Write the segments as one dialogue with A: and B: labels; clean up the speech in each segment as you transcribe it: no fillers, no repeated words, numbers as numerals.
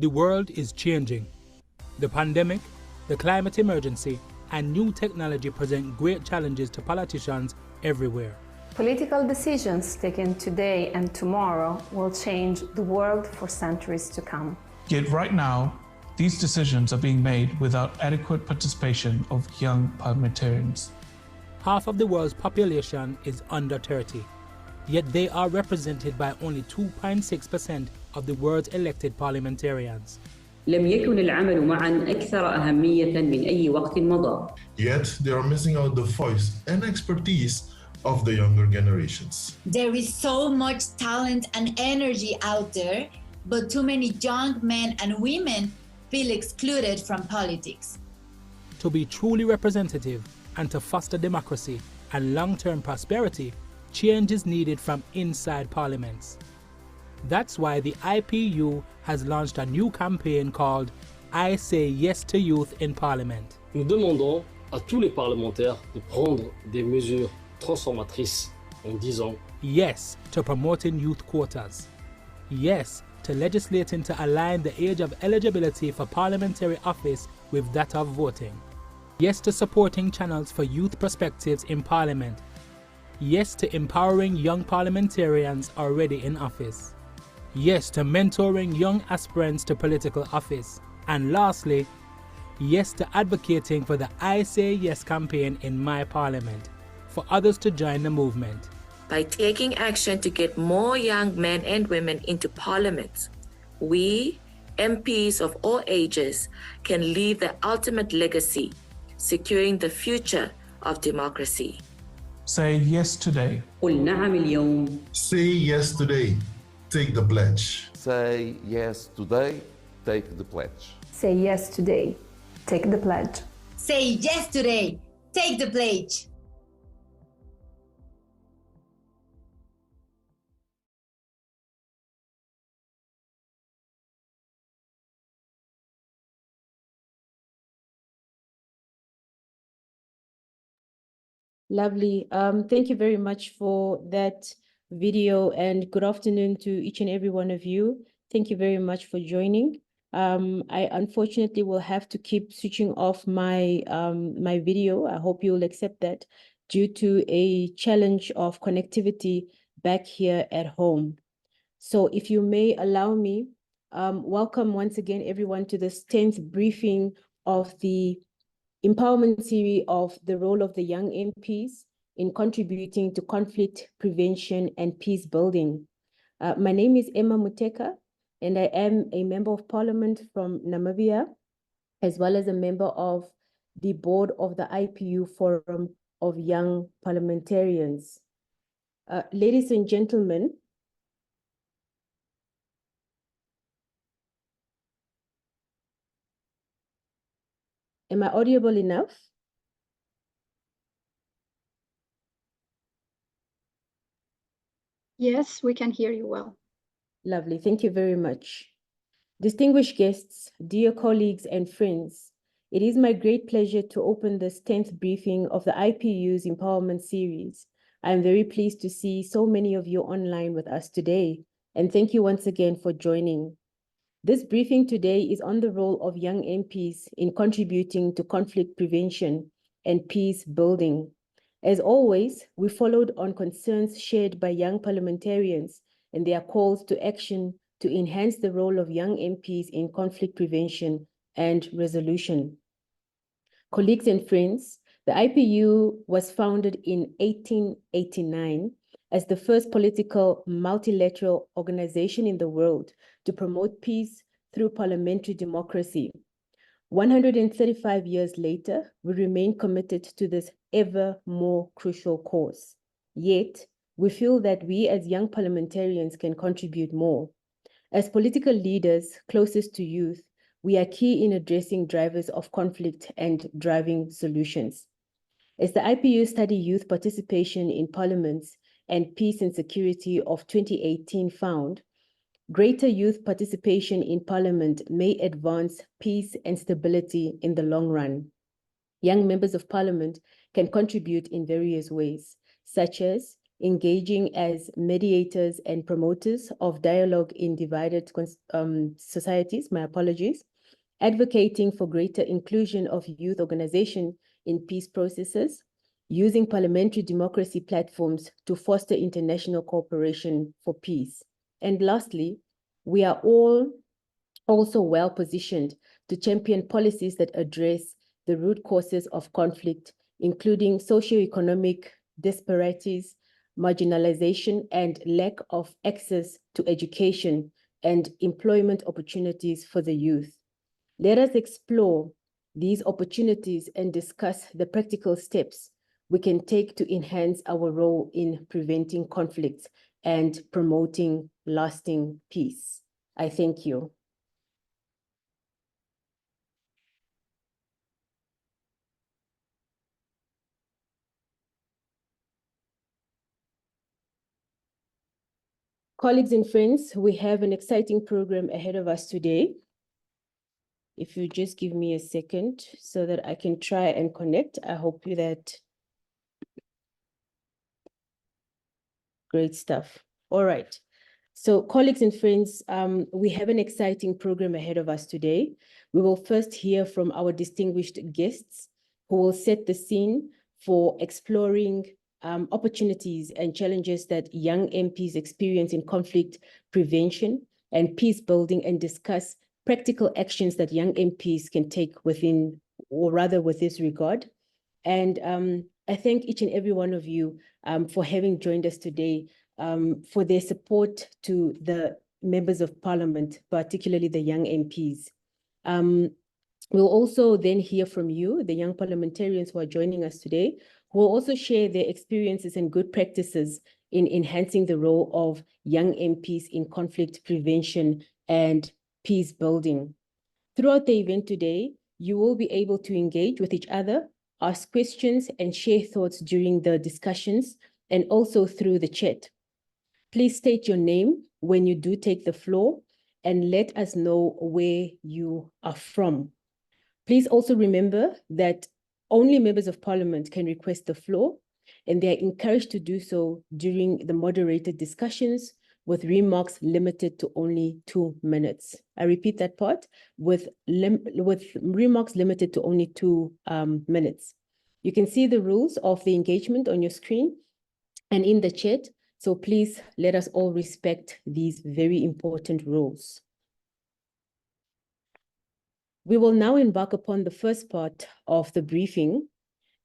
A: The world is changing. The pandemic, the climate emergency, and new technology present great challenges to politicians everywhere.
B: Political decisions taken today and tomorrow will change the world for centuries to come.
C: Yet right now, these decisions are being made without adequate participation of young parliamentarians.
A: Half of the world's population is under 30, yet they are represented by only 2.6% of the world's elected parliamentarians.
D: لم يكن العمل معا أكثر أهمية من أي وقت مضى.
E: Yet they are missing out the voice and expertise of the younger generations.
F: There is so much talent and energy out there, but too many young men and women feel excluded from politics.
A: To be truly representative and to foster democracy and long-term prosperity, change is needed from inside parliaments. That's why the IPU has launched a new campaign called I Say Yes to Youth in Parliament.
G: Nous demandons à tous les parlementaires de prendre des mesures transformatrices en disant
A: yes to promoting youth quotas. Yes to legislating to align the age of eligibility for parliamentary office with that of voting. Yes to supporting channels for youth perspectives in Parliament. Yes to empowering young parliamentarians already in office. Yes to mentoring young aspirants to political office. And lastly, yes to advocating for the I Say Yes campaign in my parliament, for others to join the movement.
H: By taking action to get more young men and women into parliament, we, MPs of all ages, can leave the ultimate legacy, securing the future of democracy.
C: Say yes today.
D: قل نعم اليوم.
E: Say yes today. Take the pledge.
I: Say yes today. Take the pledge.
B: Say yes today. Take the pledge.
F: Say yes today. Take the pledge.
J: Lovely. Thank you very much for that video, and good afternoon to each and every one of you. Thank you very much for joining. I unfortunately will have to keep switching off my my video. I hope you will accept that, due to a challenge of connectivity back here at home. So if you may allow me, welcome once again everyone to this 10th briefing of the empowerment series of the role of the young MPs in contributing to conflict prevention and peace building. My name is Emma Muteka, and I am a member of parliament from Namibia, as well as a member of the board of the IPU Forum of Young Parliamentarians. Ladies and gentlemen, am I audible enough?
K: Yes, we can hear you well.
J: Lovely, thank you very much. Distinguished guests, dear colleagues and friends, it is my great pleasure to open this 10th briefing of the IPU's Empowerment Series. I am very pleased to see so many of you online with us today, and thank you once again for joining. This briefing today is on the role of young MPs in contributing to conflict prevention and peace building. As always, we followed on concerns shared by young parliamentarians and their calls to action to enhance the role of young MPs in conflict prevention and resolution. Colleagues and friends, the IPU was founded in 1889 as the first political multilateral organization in the world to promote peace through parliamentary democracy. 135 years later, we remain committed to this ever more crucial cause. Yet, we feel that we as young parliamentarians can contribute more. As political leaders closest to youth, we are key in addressing drivers of conflict and driving solutions. As the IPU Study Youth Participation in Parliaments and Peace and Security of 2018 found, greater youth participation in Parliament may advance peace and stability in the long run. Young members of Parliament can contribute in various ways, such as engaging as mediators and promoters of dialogue in divided societies, my apologies, advocating for greater inclusion of youth organization in peace processes, using parliamentary democracy platforms to foster international cooperation for peace. And lastly, we are all also well positioned to champion policies that address the root causes of conflict, including socioeconomic disparities, marginalization, and lack of access to education and employment opportunities for the youth. Let us explore these opportunities and discuss the practical steps we can take to enhance our role in preventing conflicts and promoting lasting peace. I thank you. Colleagues and friends, we have an exciting program ahead of us today. If you just give me a second so that I can try and connect, I hope that. Great stuff. All right. So colleagues and friends, we have an exciting program ahead of us today. We will first hear from our distinguished guests who will set the scene for exploring opportunities and challenges that young MPs experience in conflict prevention and peace building, and discuss practical actions that young MPs can take within, or rather with this regard. And I thank each and every one of you for having joined us today, for their support to the members of parliament, particularly the young MPs. We'll also then hear from you, the young parliamentarians who are joining us today, who will also share their experiences and good practices in enhancing the role of young MPs in conflict prevention and peace building. Throughout the event today, you will be able to engage with each other, ask questions, and share thoughts during the discussions, and also through the chat. Please state your name when you do take the floor, and let us know where you are from. Please also remember that only members of parliament can request the floor, and they are encouraged to do so during the moderated discussions, with remarks limited to only 2 minutes. I repeat that part, with remarks limited to only 2 minutes. You can see the rules of the engagement on your screen and in the chat, so please let us all respect these very important rules. We will now embark upon the first part of the briefing,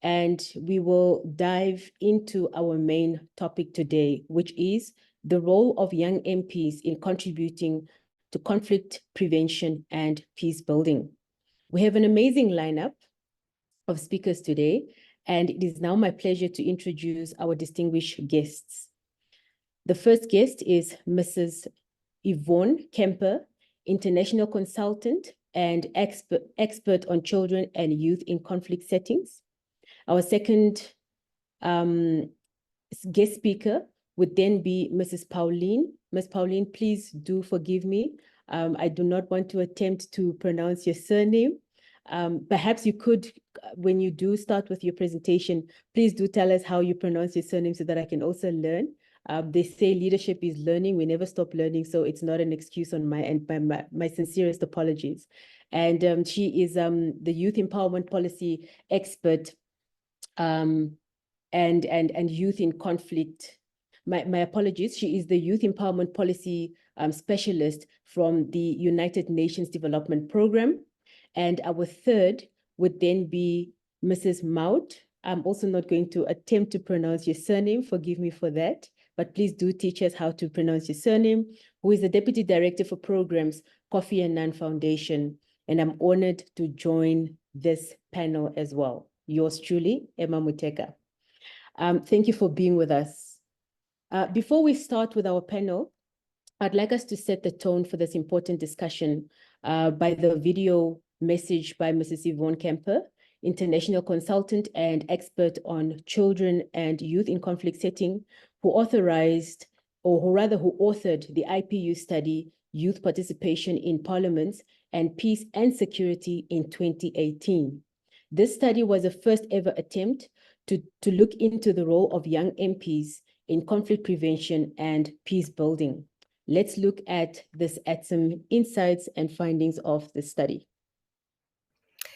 J: and we will dive into our main topic today, which is the role of young MPs in contributing to conflict prevention and peace building. We have an amazing lineup of speakers today, and it is now my pleasure to introduce our distinguished guests. The first guest is Mrs. Yvonne Kemper, international consultant and expert on children and youth in conflict settings. Our second guest speaker would then be Mrs. Pauline. Ms. Pauline, please do forgive me. I do not want to attempt to pronounce your surname. Perhaps you could, when you do start with your presentation, please do tell us how you pronounce your surname so that I can also learn. They say leadership is learning. We never stop learning, so it's not an excuse on my end. My sincerest apologies. And she is the youth empowerment policy expert and youth in conflict. My apologies. She is the youth empowerment policy specialist from the United Nations Development Program. And our third would then be Mrs. Maud. I'm also not going to attempt to pronounce your surname. Forgive me for that. But please do teach us how to pronounce your surname, who is the Deputy Director for Programs, Kofi Annan Foundation. And I'm honored to join this panel as well. Yours truly, Emma Muteka. Thank you for being with us. Before we start with our panel, I'd like us to set the tone for this important discussion by the video message by Mrs. Yvonne Kemper, international consultant and expert on children and youth in conflict setting, who authored the IPU study, Youth Participation in Parliaments and Peace and Security in 2018. This study was the first ever attempt to look into the role of young MPs in conflict prevention and peace building. Let's look at some insights and findings of the study.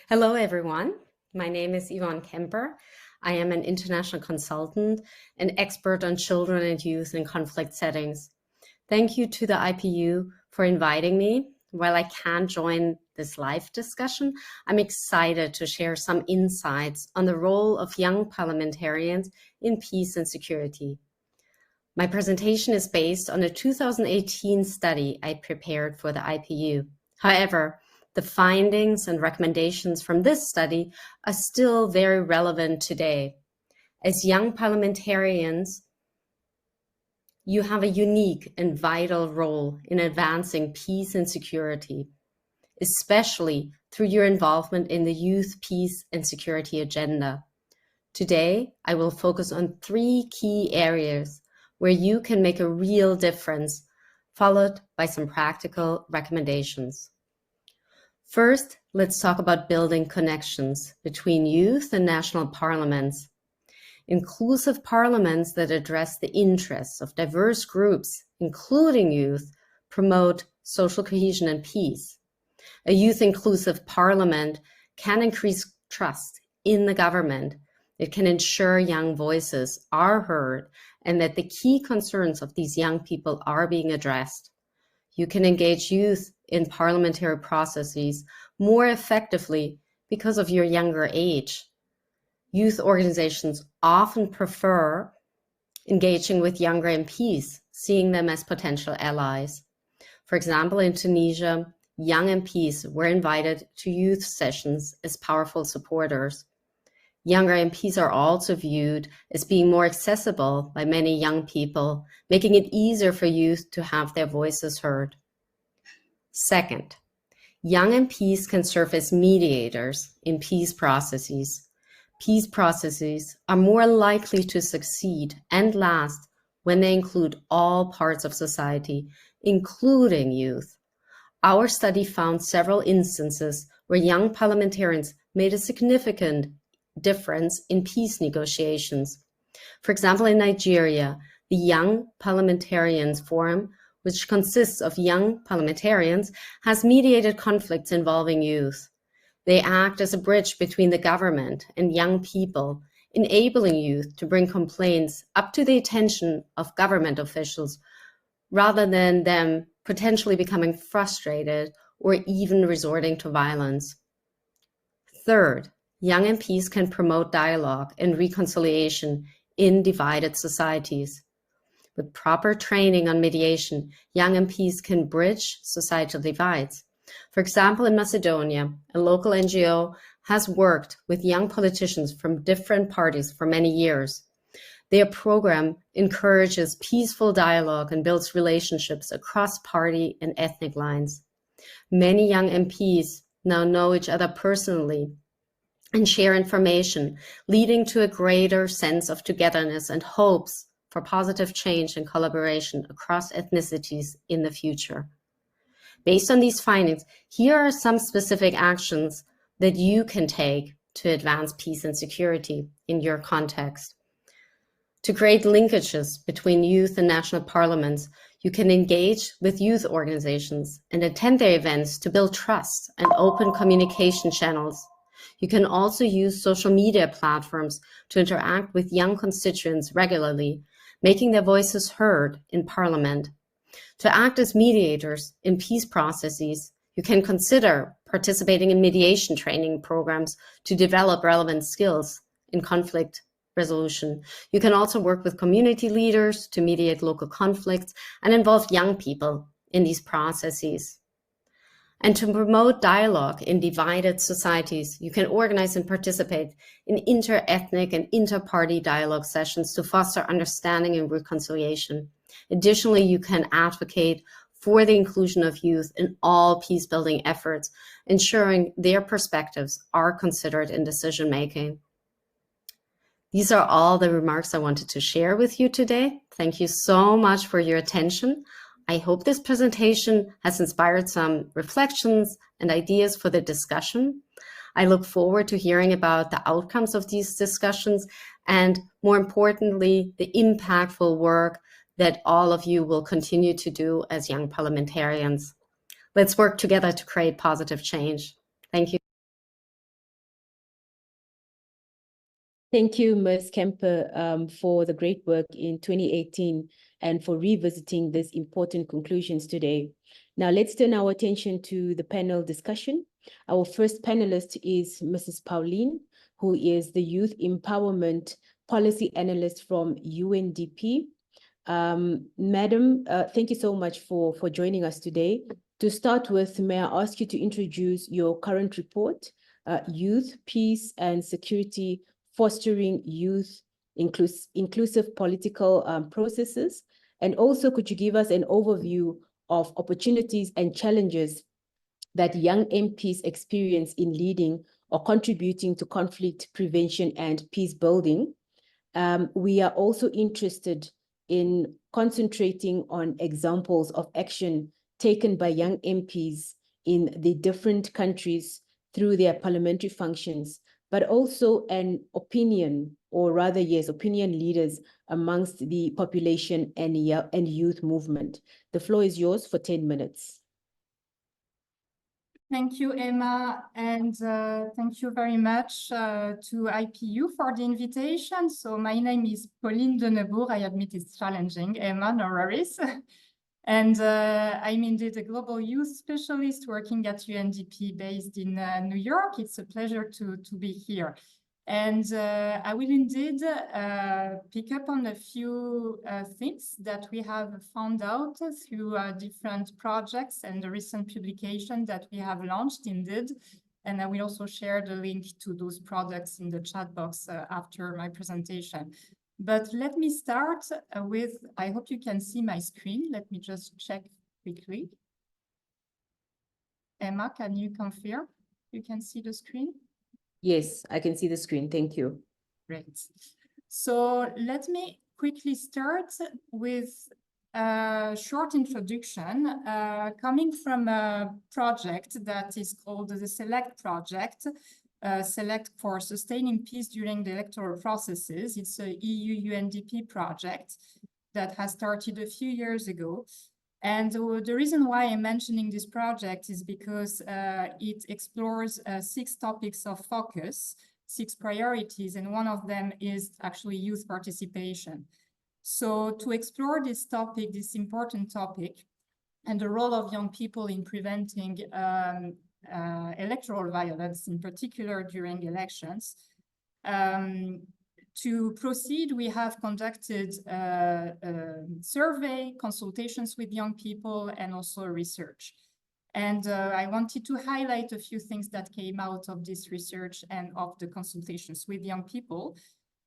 K: Hello, everyone. My name is Yvonne Kemper. I am an international consultant and expert on children and youth in conflict settings. Thank you to the IPU for inviting me. While I can't join this live discussion, I'm excited to share some insights on the role of young parliamentarians in peace and security. My presentation is based on a 2018 study I prepared for the IPU. However, the findings and recommendations from this study are still very relevant today. As young parliamentarians, you have a unique and vital role in advancing peace and security, especially through your involvement in the youth peace and security agenda. Today, I will focus on 3 key areas where you can make a real difference, followed by some practical recommendations. First, let's talk about building connections between youth and national parliaments. Inclusive parliaments that address the interests of diverse groups, including youth, promote social cohesion and peace. A youth-inclusive parliament can increase trust in the government. It can ensure young voices are heard and that the key concerns of these young people are being addressed. You can engage youth in parliamentary processes more effectively because of your younger age. Youth organizations often prefer engaging with younger MPs, seeing them as potential allies. For example, in Tunisia, young MPs were invited to youth sessions as powerful supporters. Younger MPs are also viewed as being more accessible by many young people, making it easier for youth to have their voices heard. Second, young MPs can serve as mediators in peace processes. Peace processes are more likely to succeed and last when they include all parts of society, including youth. Our study found several instances where young parliamentarians made a significant difference in peace negotiations. For example, in Nigeria, the Young Parliamentarians Forum, which consists of young parliamentarians, has mediated conflicts involving youth. They act as a bridge between the government and young people, enabling youth to bring complaints up to the attention of government officials, rather than them potentially becoming frustrated or even resorting to violence. Third, young MPs can promote dialogue and reconciliation in divided societies. With proper training on mediation, young MPs can bridge societal divides. For example, in Macedonia, a local NGO has worked with young politicians from different parties for many years. Their program encourages peaceful dialogue and builds relationships across party and ethnic lines. Many young MPs now know each other personally and share information, leading to a greater sense of togetherness and hopes for positive change and collaboration across ethnicities in the future. Based on these findings, here are some specific actions that you can take to advance peace and security in your context. To create linkages between youth and national parliaments, you can engage with youth organizations and attend their events to build trust and open communication channels. You can also use social media platforms to interact with young constituents regularly, making their voices heard in Parliament. To act as mediators in peace processes, you can consider participating in mediation training programs to develop relevant skills in conflict resolution. You can also work with community leaders to mediate local conflicts and involve young people in these processes. And to promote dialogue in divided societies, you can organize and participate in inter-ethnic and inter-party dialogue sessions to foster understanding and reconciliation. Additionally, you can advocate for the inclusion of youth in all peace-building efforts, ensuring their perspectives are considered in decision-making. These are all the remarks I wanted to share with you today. Thank you so much for your attention. I hope this presentation has inspired some reflections and ideas for the discussion. I look forward to hearing about the outcomes of these discussions and more importantly, the impactful work that all of you will continue to do as young parliamentarians. Let's work together to create positive change. Thank you.
J: Thank you, Ms. Kemper, for the great work in 2018 and for revisiting these important conclusions today. Now, let's turn our attention to the panel discussion. Our first panelist is Mrs. Pauline, who is the Youth Empowerment Policy Analyst from UNDP. Madam, thank you so much for joining us today. To start with, may I ask you to introduce your current report, Youth, Peace and Security, Fostering Youth Inclusive Political Processes? And also, could you give us an overview of opportunities and challenges that young MPs experience in leading or contributing to conflict prevention and peace building? We are also interested in concentrating on examples of action taken by young MPs in the different countries through their parliamentary functions, but also an opinion, or rather, yes, opinion leaders amongst the population and youth movement. The floor is yours for 10 minutes.
L: Thank you, Emma, and thank you very much to IPU for the invitation. So my name is Pauline Denebourg. I admit it's challenging, Emma, no worries. And I'm indeed a global youth specialist working at UNDP based in New York. It's a pleasure to be here. And I will indeed pick up on a few things that we have found out through different projects and the recent publication that we have launched indeed. And I will also share the link to those products in the chat box after my presentation. But let me start with, I hope you can see my screen. Let me just check quickly. Emma, can you confirm you can see the screen?
J: Yes, I can see the screen. Thank you.
L: Great. So let me quickly start with a short introduction coming from a project that is called the SELECT project, SELECT for Sustaining Peace During the Electoral Processes. It's a EU UNDP project that has started a few years ago. And the reason why I'm mentioning this project is because it explores 6 topics of focus, 6 priorities, and one of them is actually youth participation. So to explore this topic, this important topic, and the role of young people in preventing electoral violence, in particular during elections, to proceed, we have conducted a survey, consultations with young people, and also research. And I wanted to highlight a few things that came out of this research and of the consultations with young people.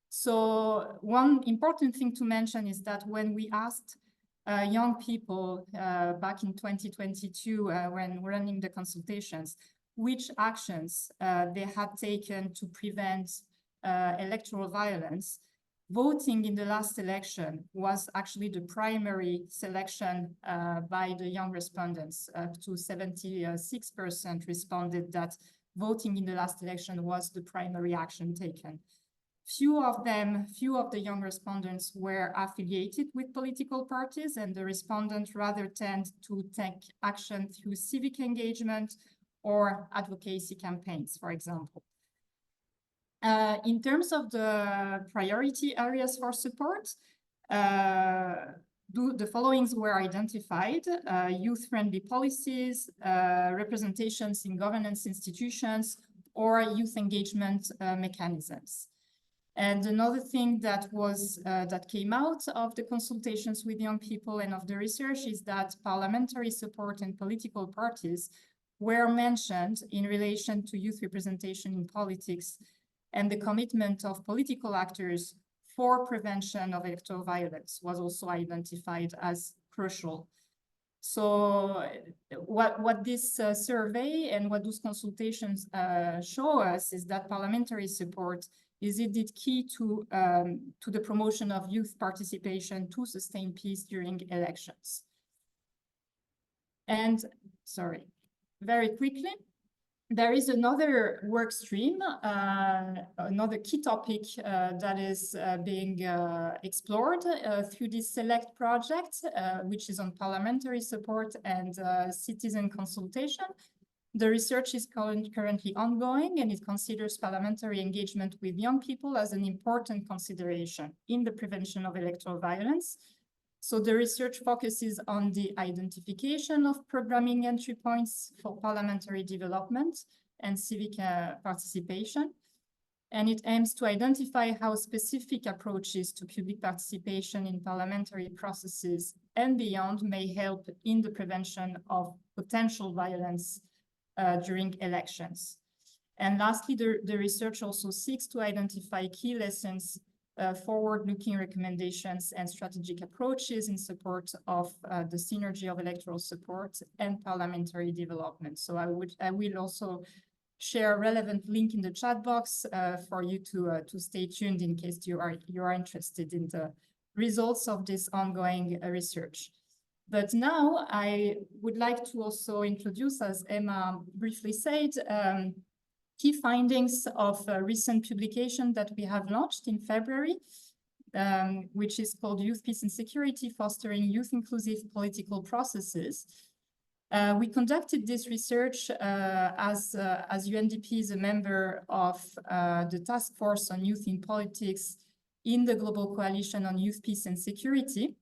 L: So one important thing to mention is that when we asked young people back in 2022, when running the consultations, which actions they had taken to prevent electoral violence, voting in the last election was actually the primary selection by the young respondents. Up to 76% responded that voting in the last election was the primary action taken. Few of the young respondents were affiliated with political parties, and the respondents rather tend to take action through civic engagement or advocacy campaigns, for example. In terms of the priority areas for support, the followings were identified: youth-friendly policies, representations in governance institutions, or youth engagement mechanisms. And another thing that came out of the consultations with young people and of the research is that parliamentary support and political parties were mentioned in relation to youth representation in politics, and the commitment of political actors for prevention of electoral violence was also identified as crucial. So what this survey and what those consultations show us is that parliamentary support is indeed key to the promotion of youth participation to sustain peace during elections. And, sorry, very quickly, There is another work stream, another key topic that is being explored through this SELECT project, which is on parliamentary support and citizen consultation. The research is currently ongoing, and it considers parliamentary engagement with young people as an important consideration in the prevention of electoral violence. So the research focuses on the identification of programming entry points for parliamentary development and civic participation. And it aims to identify how specific approaches to public participation in parliamentary processes and beyond may help in the prevention of potential violence during elections. And lastly, the research also seeks to identify key lessons, forward-looking recommendations and strategic approaches in support of the synergy of electoral support and parliamentary development. So I will also share a relevant link in the chat box for you to stay tuned in case you are interested in the results of this ongoing research. But now I would like to also introduce, as Emma briefly said, key findings of a recent publication that we have launched in February, which is called Youth, Peace and Security, Fostering Youth-Inclusive Political Processes. We conducted this research as UNDP is a member of the Task Force on Youth in Politics in the Global Coalition on Youth, Peace and Security.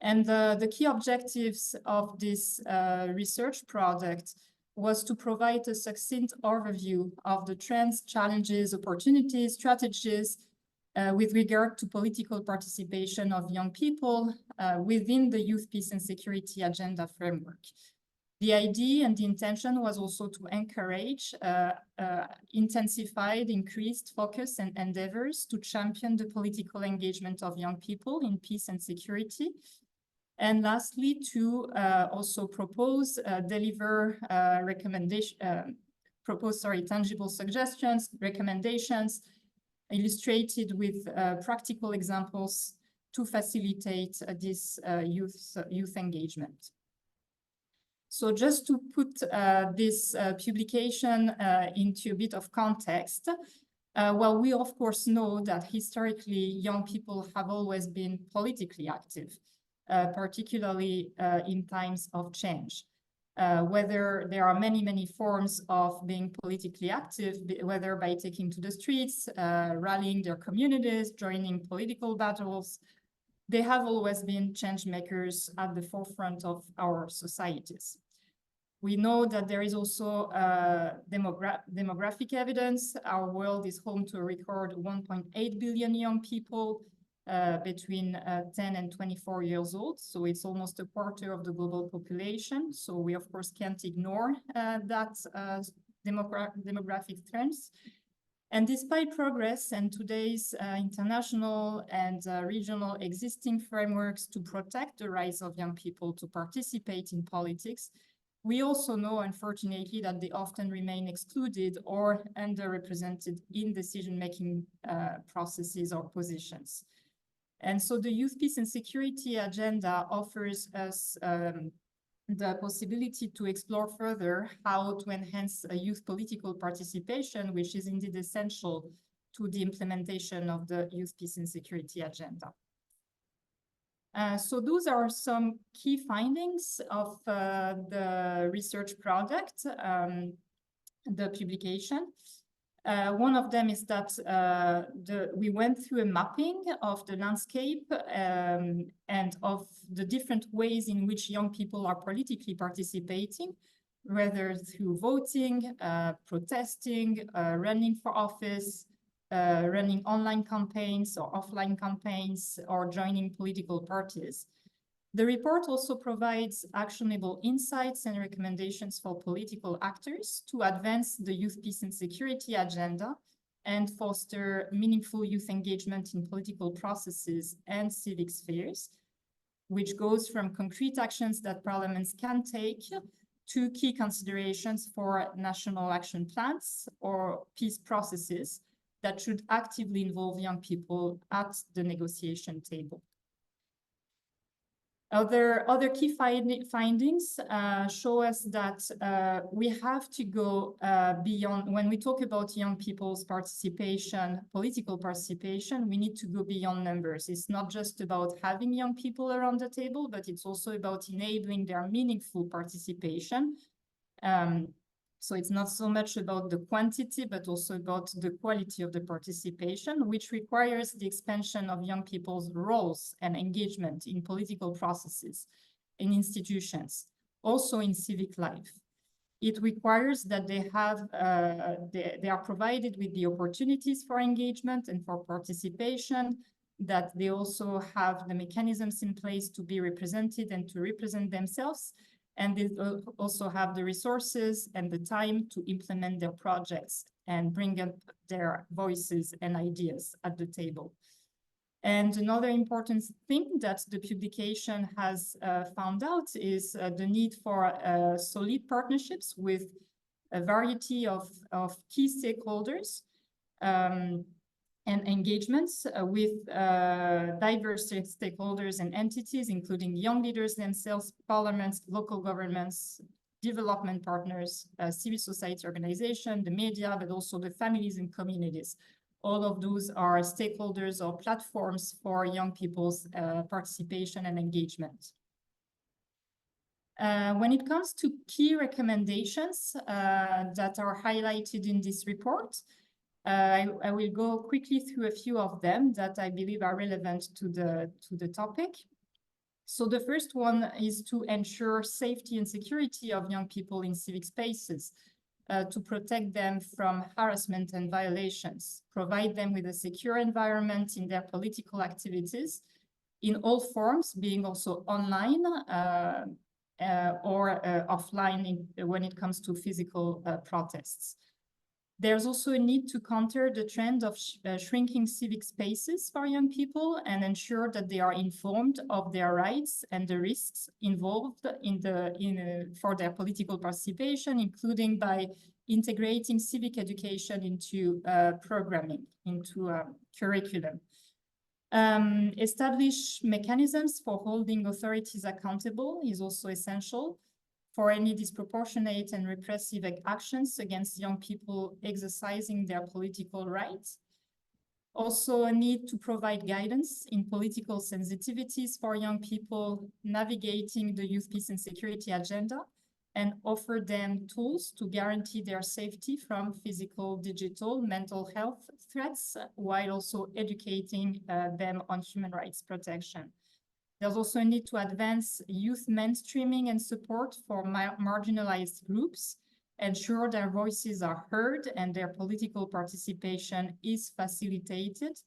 L: And the key objectives of this research project was to provide a succinct overview of the trends, challenges, opportunities, strategies with regard to political participation of young people within the Youth, Peace and Security Agenda framework. The idea and the intention was also to encourage intensified, increased focus and endeavors to champion the political engagement of young people in peace and security. And lastly, to also propose, tangible suggestions, recommendations, illustrated with practical examples to facilitate this youth engagement. So just to put this publication into a bit of context, well, we of course know that historically young people have always been politically active. Particularly in times of change, whether there are many forms of being politically active, whether by taking to the streets, rallying their communities, joining political battles, they have always been change makers at the forefront of our societies. We know that there is also demographic evidence. Our world is home to a record 1.8 billion young people, between 10 and 24 years old. So it's almost a quarter of the global population. So we, of course, can't ignore that demographic trends. And despite progress and today's international and regional existing frameworks to protect the rights of young people to participate in politics, we also know, unfortunately, that they often remain excluded or underrepresented in decision-making processes or positions. And so the Youth, Peace and Security Agenda offers us the possibility to explore further how to enhance youth political participation, which is indeed essential to the implementation of the Youth, Peace and Security Agenda. So those are some key findings of the research project, the publication. One of them is that we went through a mapping of the landscape and of the different ways in which young people are politically participating, whether through voting, protesting, running for office, running online campaigns or offline campaigns, or joining political parties. The report also provides actionable insights and recommendations for political actors to advance the Youth, Peace and Security Agenda and foster meaningful youth engagement in political processes and civic spheres, which goes from concrete actions that parliaments can take to key considerations for national action plans or peace processes that should actively involve young people at the negotiation table. Other key findings show us that we have to go beyond. When we talk about young people's participation, political participation, we need to go beyond numbers. It's not just about having young people around the table, but it's also about enabling their meaningful participation. So it's not so much about the quantity, but also about the quality of the participation, which requires the expansion of young people's roles and engagement in political processes, in institutions, also in civic life. It requires that they are provided with the opportunities for engagement and for participation, that they also have the mechanisms in place to be represented and to represent themselves, and they also have the resources and the time to implement their projects and bring up their voices and ideas at the table. And another important thing that the publication has found out is the need for solid partnerships with a variety of key stakeholders and engagements with diverse stakeholders and entities, including young leaders themselves, parliaments, local governments, development partners, civil society organizations, the media, but also the families and communities. All of those are stakeholders or platforms for young people's participation and engagement. When it comes to key recommendations that are highlighted in this report, I will go quickly through a few of them that I believe are relevant to the topic. So the first one is to ensure safety and security of young people in civic spaces, to protect them from harassment and violations, provide them with a secure environment in their political activities in all forms, being also online or offline when it comes to physical protests. There's also a need to counter the trend of shrinking civic spaces for young people and ensure that they are informed of their rights and the risks involved for their political participation, including by integrating civic education into programming, into curriculum. Establish mechanisms for holding authorities accountable is also essential for any disproportionate and repressive actions against young people exercising their political rights. Also a need to provide guidance in political sensitivities for young people navigating the youth, peace and security agenda, and offer them tools to guarantee their safety from physical, digital, mental health threats, while also educating them on human rights protection. There's also a need to advance youth mainstreaming and support for marginalized groups, ensure their voices are heard and their political participation is facilitated.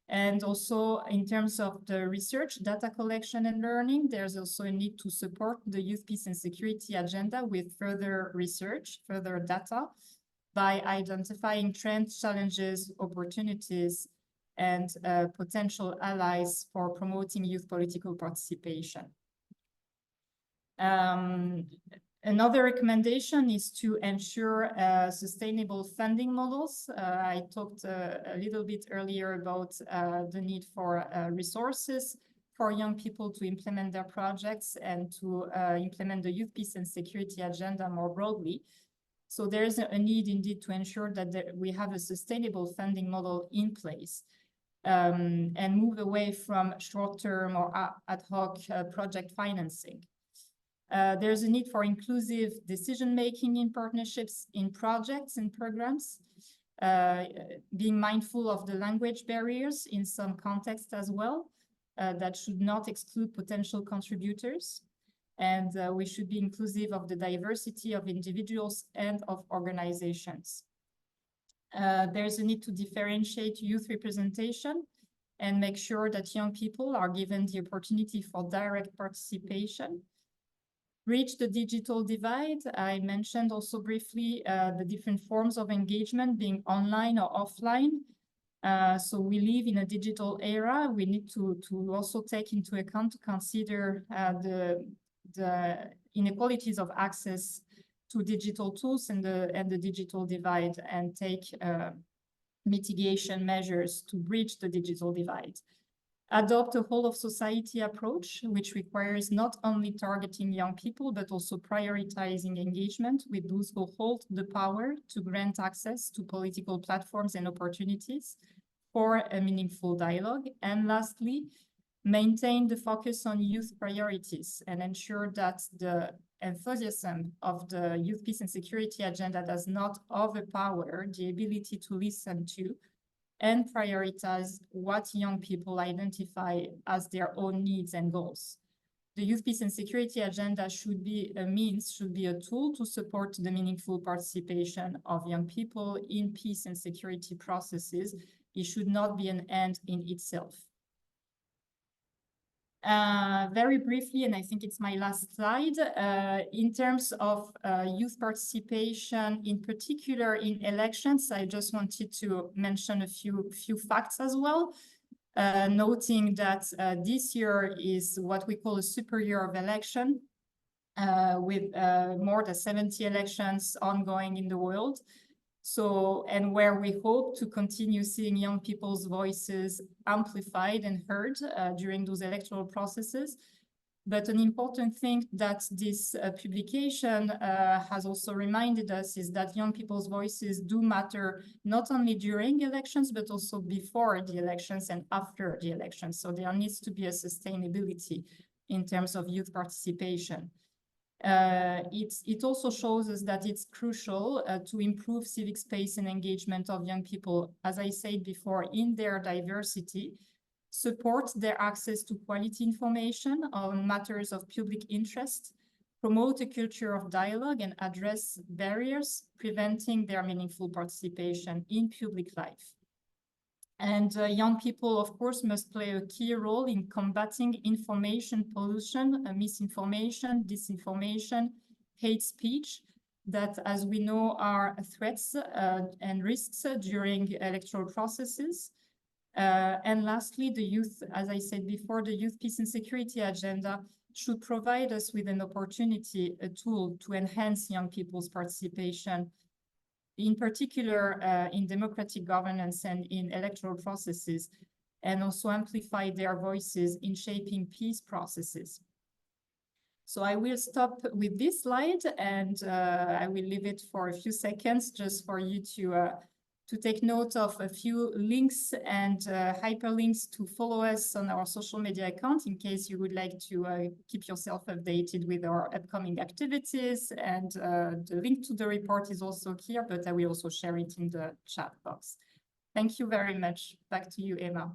L: And also in terms of the research, data collection and learning, there's also a need to support the youth, peace and security agenda with further research, further data, by identifying trends, challenges, opportunities, and potential allies for promoting youth political participation. Another recommendation is to ensure sustainable funding models. I talked a little bit earlier about the need for resources for young people to implement their projects and to implement the youth, peace and security agenda more broadly. So there's a need indeed to ensure that we have a sustainable funding model in place. And move away from short-term or ad hoc project financing. There's a need for inclusive decision-making in partnerships in projects and programs, being mindful of the language barriers in some contexts as well, that should not exclude potential contributors. And we should be inclusive of the diversity of individuals and of organizations. There's a need to differentiate youth representation and make sure that young people are given the opportunity for direct participation. Bridge the digital divide. I mentioned also briefly the different forms of engagement being online or offline. So we live in a digital era. We need to also take into account to consider the inequalities of access to digital tools and the digital divide, and take mitigation measures to bridge the digital divide. adopt a whole of society approach, which requires not only targeting young people, but also prioritizing engagement with those who hold the power to grant access to political platforms and opportunities for a meaningful dialogue. And lastly, maintain the focus on youth priorities and ensure that the enthusiasm of the youth peace and security agenda does not overpower the ability to listen to and prioritize what young people identify as their own needs and goals. The youth peace and security agenda should be a means, should be a tool to support the meaningful participation of young people in peace and security processes. It should not be an end in itself. Very briefly, and I think it's my last slide, in terms of youth participation, in particular in elections, I just wanted to mention a few facts as well, noting that this year is what we call a super year of election, with more than 70 elections ongoing in the world. So, and where we hope to continue seeing young people's voices amplified and heard during those electoral processes. But an important thing that this publication has also reminded us is that young people's voices do matter not only during elections, but also before the elections and after the elections. So there needs to be a sustainability in terms of youth participation. It also shows us that it's crucial to improve civic space and engagement of young people, as I said before, in their diversity, support their access to quality information on matters of public interest, promote a culture of dialogue, and address barriers preventing their meaningful participation in public life. And young people, of course, must play a key role in combating information pollution, misinformation, disinformation, hate speech, that, as we know, are threats and risks during electoral processes. And lastly, the youth, as I said before, the youth peace and security agenda should provide us with an opportunity, a tool to enhance young people's participation, in particular in democratic governance and in electoral processes, and also amplify their voices in shaping peace processes. So I will stop with this slide, and I will leave it for a few seconds just for you to take note of a few links and hyperlinks to follow us on our social media account in case you would like to keep yourself updated with our upcoming activities. And the link to the report is also here, but I will also share it in the chat box. Thank you very much. Back to you, Emma.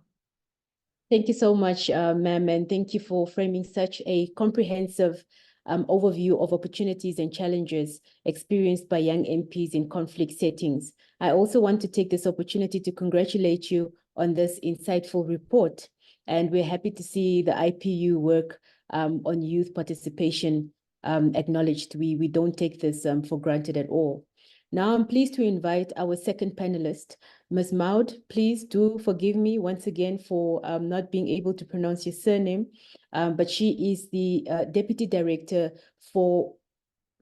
J: Thank you so much, ma'am, and thank you for framing such a comprehensive overview of opportunities and challenges experienced by young MPs in conflict settings. I also want to take this opportunity to congratulate you on this insightful report. And we're happy to see the IPU work on youth participation acknowledged. We don't take this for granted at all. Now I'm pleased to invite our second panelist, Ms. Maud. Please do forgive me once again for not being able to pronounce your surname, but she is the Deputy Director for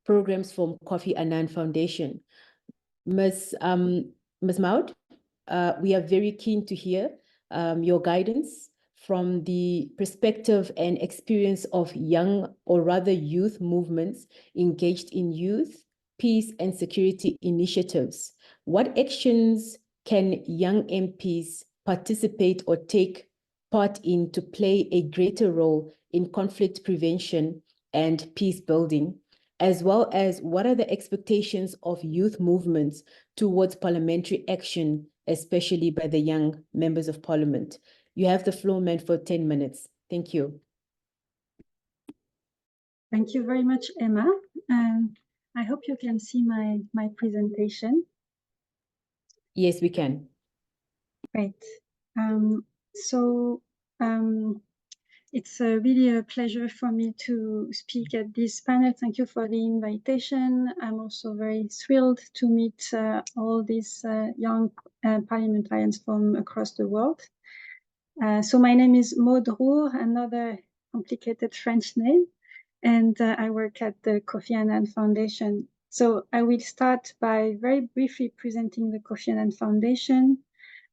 J: Programs from Kofi Annan Foundation. Ms. Maud, we are very keen to hear your guidance from the perspective and experience of young, or rather youth movements engaged in youth, peace and security initiatives. What actions can young MPs participate or take part in to play a greater role in conflict prevention and peace building, as well as what are the expectations of youth movements towards parliamentary action, especially by the young members of parliament? You have the floor, ma'am, for 10 minutes. Thank you.
M: Thank you very much, Emma. I hope you can see my presentation.
J: Yes, we can.
M: Great. It's really a pleasure for me to speak at this panel. Thank you for the invitation. I'm also very thrilled to meet all these young parliamentarians from across the world. So my name is Maud Roux, another complicated French name, and I work at the Kofi Annan Foundation. So I will start by very briefly presenting the Kofi Annan Foundation,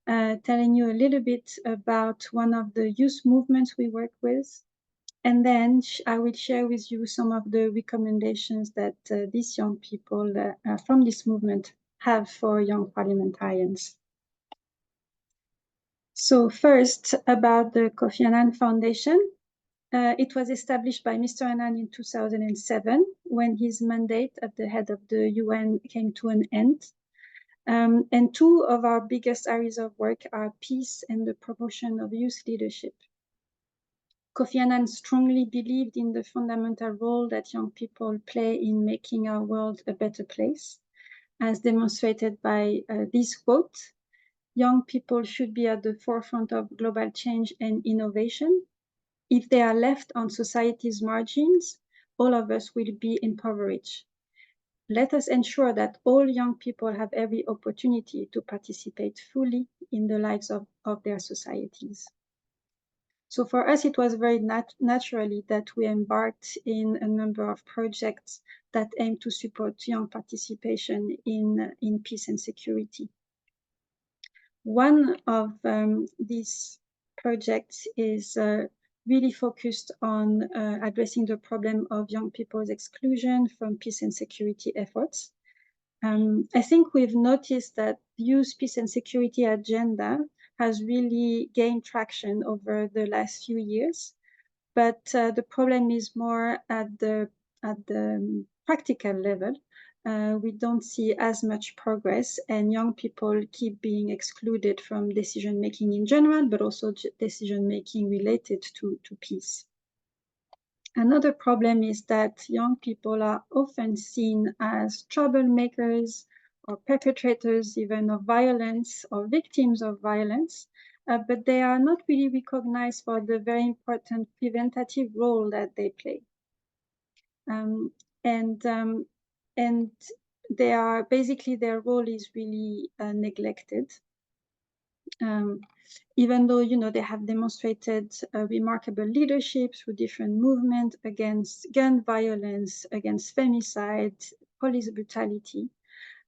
M: telling you a little bit about one of the youth movements we work with. And then I will share with you some of the recommendations that these young people from this movement have for young parliamentarians. So first, about the Kofi Annan Foundation. It was established by Mr. Annan in 2007 when his mandate at the head of the UN came to an end. And two of our biggest areas of work are peace and the promotion of youth leadership. Kofi Annan strongly believed in the fundamental role that young people play in making our world a better place, as demonstrated by this quote: "Young people should be at the forefront of global change and innovation. If they are left on society's margins, all of us will be impoverished. Let us ensure that all young people have every opportunity to participate fully in the lives of their societies." So for us, it was very naturally that we embarked in a number of projects that aim to support young participation in peace and security. One of these projects is really focused on addressing the problem of young people's exclusion from peace and security efforts. I think we've noticed that youth peace and security agenda has really gained traction over the last few years, but the problem is more at the practical level. We don't see as much progress, and young people keep being excluded from decision-making in general, but also decision-making related to peace. Another problem is that young people are often seen as troublemakers or perpetrators even of violence or victims of violence, but they are not really recognized for the very important preventative role that they play. And they are basically, their role is really neglected. Even though, you know, they have demonstrated remarkable leadership through different movements against gun violence, against femicide, police brutality.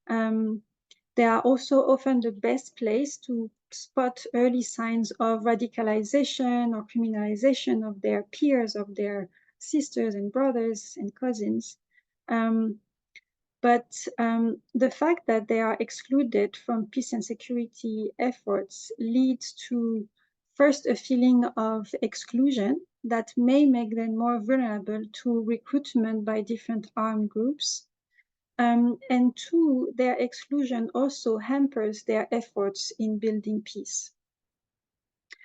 M: They are also often the best place to spot early signs of radicalization or criminalization of their peers, of their sisters and brothers and cousins. But the fact that they are excluded from peace and security efforts leads to, first, a feeling of exclusion that may make them more vulnerable to recruitment by different armed groups. And two, their exclusion also hampers their efforts in building peace.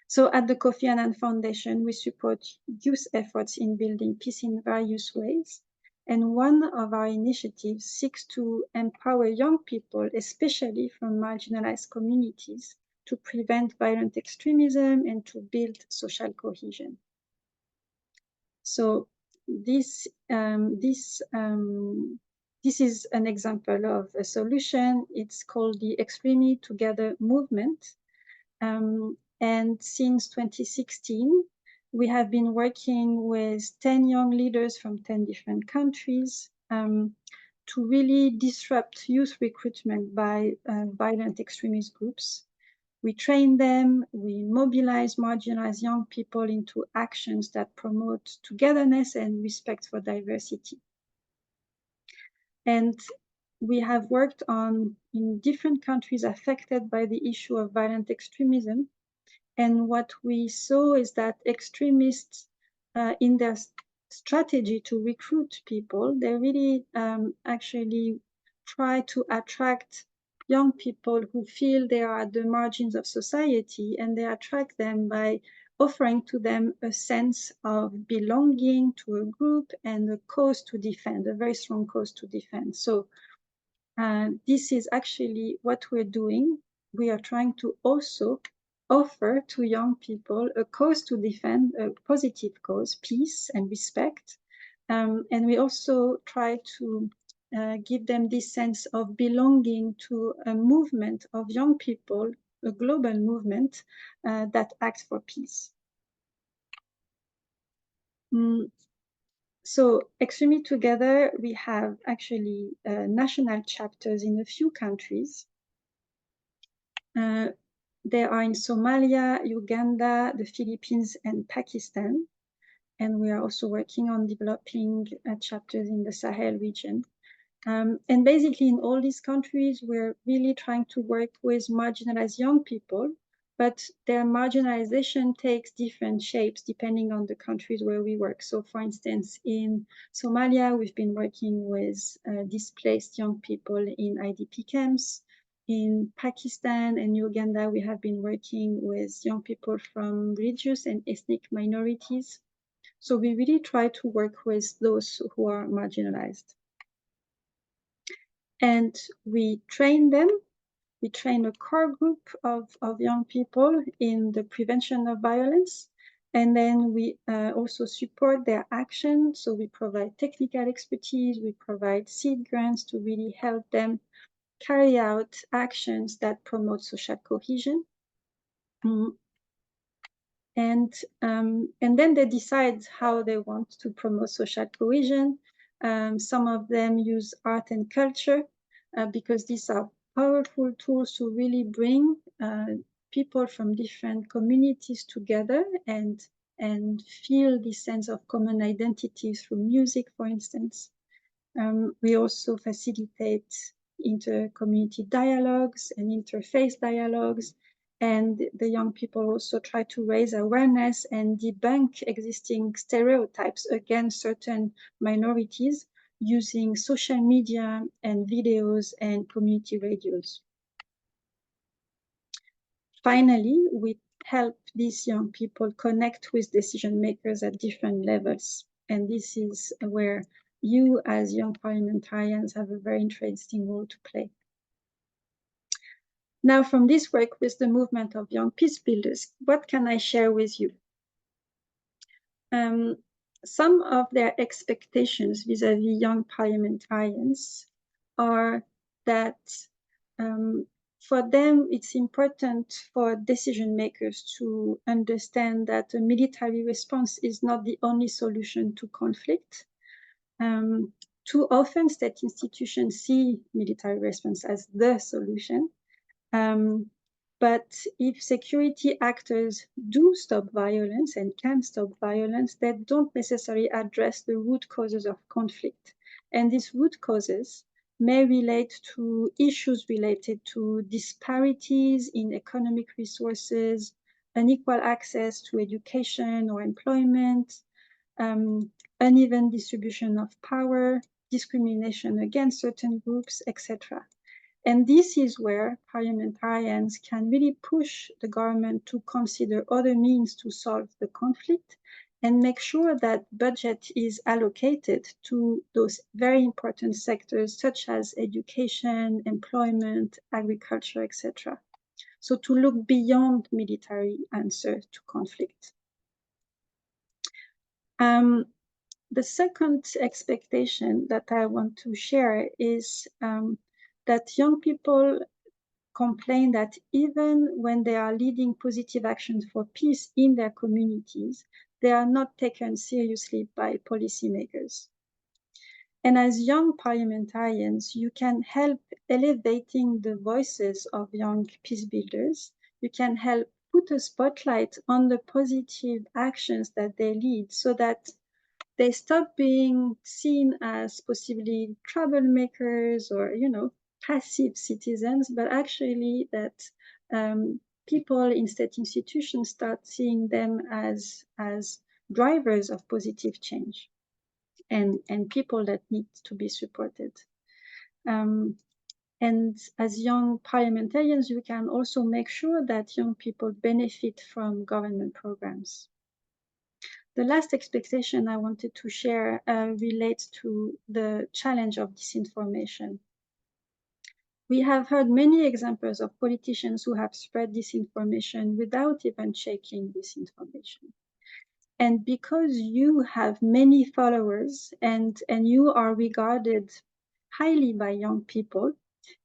M: So at the Kofi Annan Foundation, we support youth efforts in building peace in various ways. And one of our initiatives seeks to empower young people, especially from marginalized communities, to prevent violent extremism and to build social cohesion. So this is an example of a solution. It's called the Extremely Together movement. And since 2016, we have been working with 10 young leaders from 10 different countries to really disrupt youth recruitment by violent extremist groups. We train them, we mobilize marginalized young people into actions that promote togetherness and respect for diversity. And we have worked in different countries affected by the issue of violent extremism. And what we saw is that extremists, in their strategy to recruit people, they really actually try to attract young people who feel they are at the margins of society, and they attract them by offering to them a sense of belonging to a group and a cause to defend, a very strong cause to defend. So this is actually what we're doing. We are trying to also offer to young people a cause to defend, a positive cause, peace and respect. And we also try to give them this sense of belonging to a movement of young people, a global movement that acts for peace. So Extremely Together, we have actually national chapters in a few countries. They are in Somalia, Uganda, the Philippines, and Pakistan. And we are also working on developing chapters in the Sahel region. And basically in all these countries, we're really trying to work with marginalized young people, but their marginalization takes different shapes depending on the countries where we work. So for instance, in Somalia, we've been working with displaced young people in IDP camps. In Pakistan and Uganda, we have been working with young people from religious and ethnic minorities. So we really try to work with those who are marginalized. And we train them. We train a core group of young people in the prevention of violence. And then we also support their action. So we provide technical expertise, we provide seed grants to really help them carry out actions that promote social cohesion. And then they decide how they want to promote social cohesion. Some of them use art and culture because these are powerful tools to really bring people from different communities together and feel this sense of common identity through music, for instance. We also facilitate inter-community dialogues and interfaith dialogues. And the young people also try to raise awareness and debunk existing stereotypes against certain minorities using social media and videos and community radios. Finally, we help these young people connect with decision makers at different levels. And this is where you as young parliamentarians have a very interesting role to play. Now, from this work with the movement of young peace builders, what can I share with you? Some of their expectations vis-à-vis young parliamentarians are that for them, it's important for decision makers to understand that a military response is not the only solution to conflict. Too often, state institutions see military response as the solution. But if security actors do stop violence and can stop violence, they don't necessarily address the root causes of conflict. And these root causes may relate to issues related to disparities in economic resources, unequal access to education or employment, uneven distribution of power, discrimination against certain groups, etc. And this is where parliamentarians can really push the government to consider other means to solve the conflict and make sure that budget is allocated to those very important sectors such as education, employment, agriculture, etc. So to look beyond military answer to conflict. The second expectation that I want to share is that young people complain that even when they are leading positive actions for peace in their communities, they are not taken seriously by policymakers. And as young parliamentarians, you can help elevating the voices of young peace builders. You can help put a spotlight on the positive actions that they lead so that they stop being seen as possibly troublemakers or, passive citizens, but actually that people in state institutions start seeing them as drivers of positive change and people that need to be supported. And as young parliamentarians, you can also make sure that young people benefit from government programs. The last expectation I wanted to share relates to the challenge of disinformation. We have heard many examples of politicians who have spread disinformation without even checking this information. And because you have many followers and you are regarded highly by young people,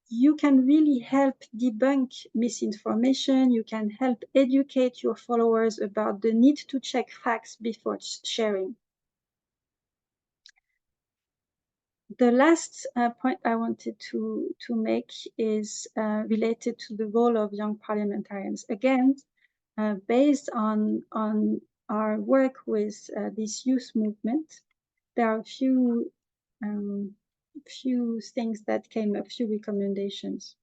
M: you can really help debunk misinformation. You can help educate your followers about the need to check facts before sharing. The last point I wanted to make is related to the role of young parliamentarians. Again, based on our work with this youth movement, there are a few things that came up, few recommendations.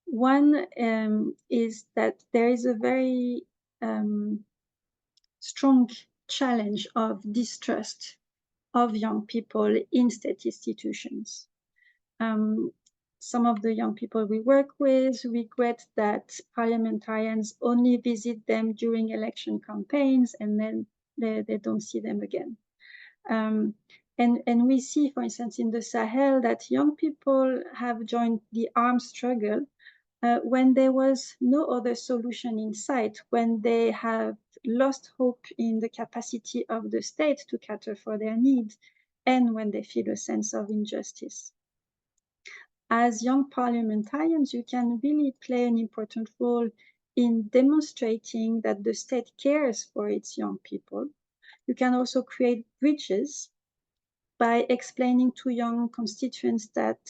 M: One is that there is a very strong challenge of distrust of young people in state institutions. Some of the young people we work with regret that parliamentarians only visit them during election campaigns and then they don't see them again. And we see, for instance, in the Sahel that young people have joined the armed struggle when there was no other solution in sight, when they have lost hope in the capacity of the state to cater for their needs, and when they feel a sense of injustice. As young parliamentarians, you can really play an important role in demonstrating that the state cares for its young people. You can also create bridges by explaining to young constituents that,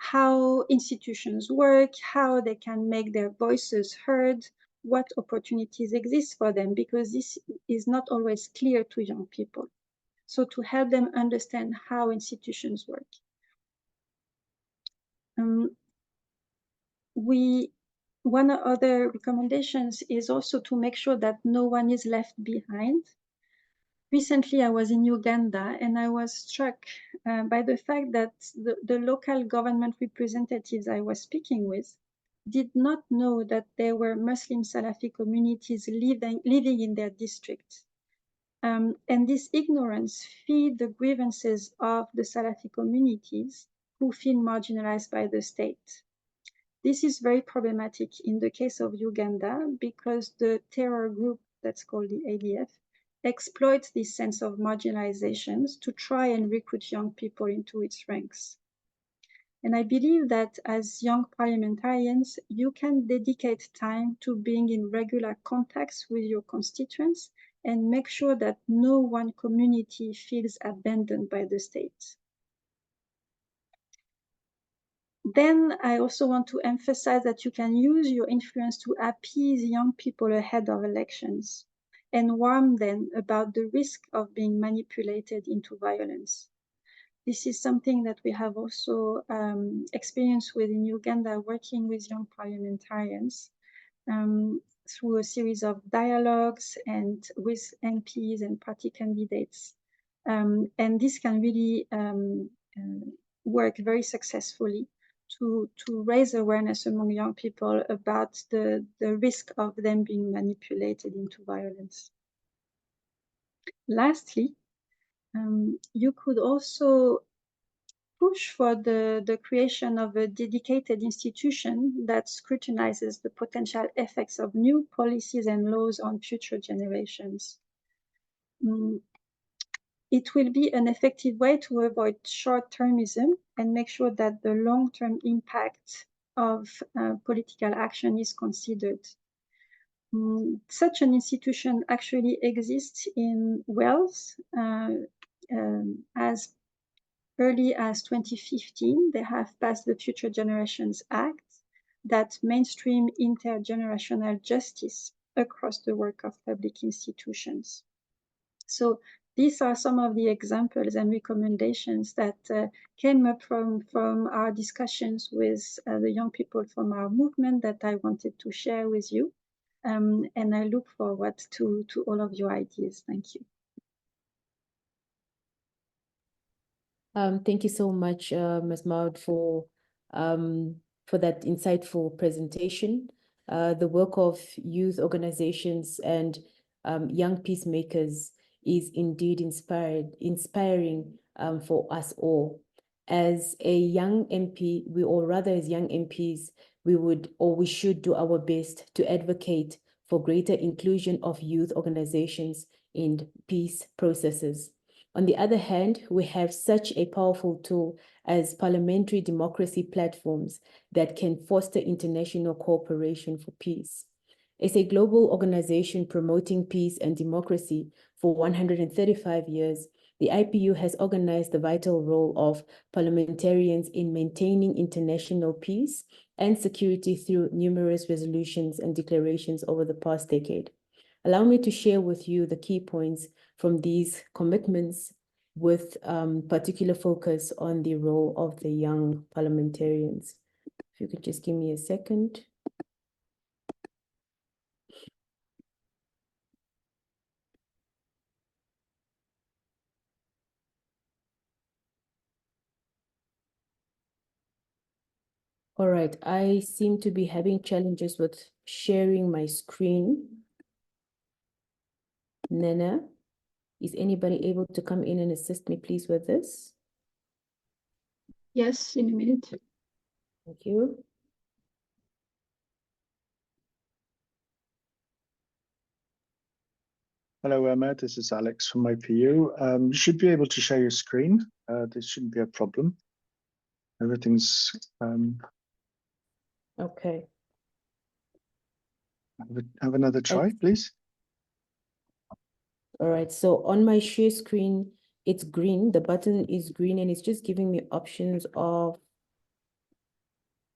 M: how institutions work, how they can make their voices heard, what opportunities exist for them, because this is not always clear to young people. So to help them understand how institutions work. One other recommendations is also to make sure that no one is left behind. Recently, I was in Uganda and I was struck by the fact that the local government representatives I was speaking with did not know that there were Muslim Salafi communities living in their district. And this ignorance feeds the grievances of the Salafi communities who feel marginalized by the state. This is very problematic in the case of Uganda because the terror group that's called the ADF exploits this sense of marginalizations to try and recruit young people into its ranks. And I believe that as young parliamentarians, you can dedicate time to being in regular contacts with your constituents and make sure that no one community feels abandoned by the state. Then I also want to emphasize that you can use your influence to appease young people ahead of elections and warn them about the risk of being manipulated into violence. This is something that we have also experienced with in Uganda, working with young parliamentarians through a series of dialogues and with MPs and party candidates. And this can really work very successfully to raise awareness among young people about the risk of them being manipulated into violence. Lastly, you could also push for the creation of a dedicated institution that scrutinizes the potential effects of new policies and laws on future generations. It will be an effective way to avoid short-termism and make sure that the long-term impact of political action is considered. Such an institution actually exists in Wales. As early as 2015, they have passed the Future Generations Act that mainstream intergenerational justice across the work of public institutions. So these are some of the examples and recommendations that came up from our discussions with the young people from our movement that I wanted to share with you. And I look forward to all of your ideas. Thank you.
J: Thank you so much, Ms. Maud, for that insightful presentation. The work of youth organizations and young peacemakers is indeed inspiring for us all. As a young MP, as young MPs, we should do our best to advocate for greater inclusion of youth organizations in peace processes. On the other hand, we have such a powerful tool as parliamentary democracy platforms that can foster international cooperation for peace. As a global organization promoting peace and democracy for 135 years, the IPU has organized the vital role of parliamentarians in maintaining international peace and security through numerous resolutions and declarations over the past decade. Allow me to share with you the key points from these commitments with particular focus on the role of the young parliamentarians. If you could just give me a second. All right, I seem to be having challenges with sharing my screen. Nana, is anybody able to come in and assist me, please, with this?
M: Yes, in a minute.
J: Thank you.
N: Hello, Emma. This is Alex from IPU. You should be able to share your screen. This shouldn't be a problem. Everything's
J: okay.
N: Have another try, please.
J: All right, so on my share screen, it's green. The button is green and it's just giving me options of,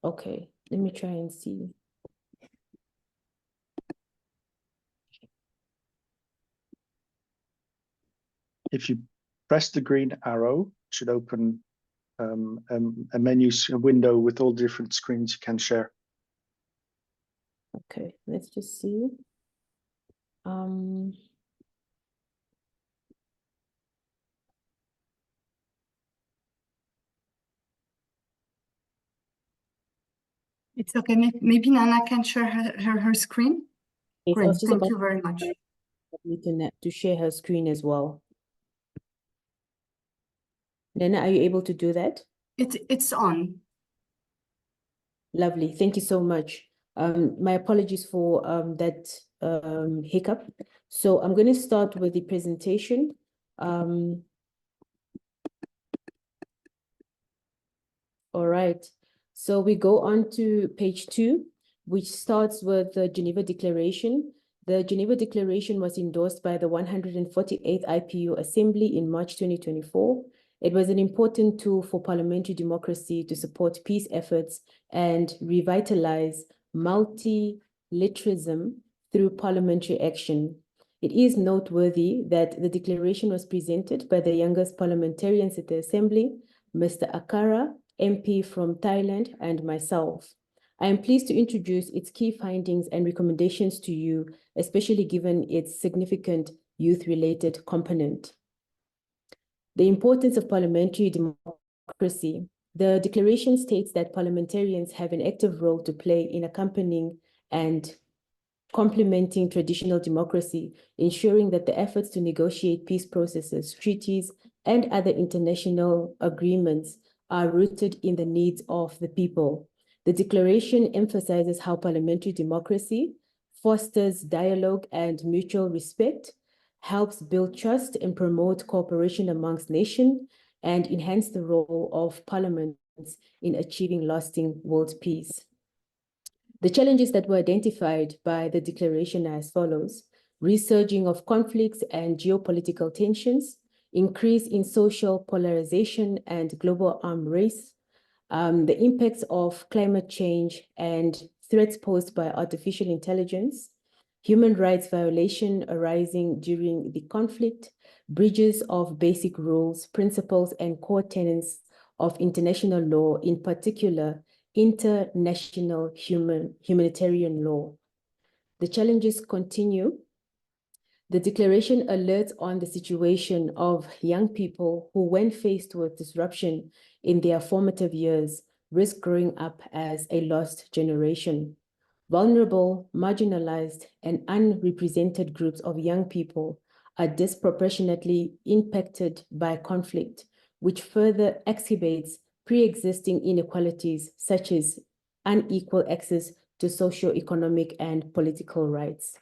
J: okay, let me try and see.
N: If you press the green arrow, it should open a menu, a window with all different screens you can share.
J: Okay, let's just see.
O: It's okay. Maybe Nana can share her screen.
J: Yes,
O: Great. Thank you very much.
J: To share her screen as well. Nana, are you able to do that?
O: It's on.
J: Lovely. Thank you so much. My apologies for that hiccup. So I'm going to start with the presentation. All right. So we go on to page 2, which starts with the Geneva Declaration. The Geneva Declaration was endorsed by the 148th IPU Assembly in March 2024. It was an important tool for parliamentary democracy to support peace efforts and revitalize multilateralism through parliamentary action. It is noteworthy that the declaration was presented by the youngest parliamentarians at the Assembly, Mr. Akara, MP from Thailand, and myself. I am pleased to introduce its key findings and recommendations to you, especially given its significant youth-related component. The importance of parliamentary democracy. The declaration states that parliamentarians have an active role to play in accompanying and complementing traditional democracy, ensuring that the efforts to negotiate peace processes, treaties, and other international agreements are rooted in the needs of the people. The declaration emphasizes how parliamentary democracy fosters dialogue and mutual respect, helps build trust and promote cooperation amongst nations, and enhance the role of parliaments in achieving lasting world peace. The challenges that were identified by the declaration are as follows: resurging of conflicts and geopolitical tensions, increase in social polarization and global arms race, the impacts of climate change and threats posed by artificial intelligence, human rights violation arising during the conflict, breaches of basic rules, principles, and core tenets of international law, in particular, international humanitarian law. The challenges continue. The declaration alerts on the situation of young people who, when faced with disruption in their formative years, risk growing up as a lost generation. Vulnerable, marginalized, and unrepresented groups of young people are disproportionately impacted by conflict, which further exacerbates pre-existing inequalities such as unequal access to socio-economic and political rights.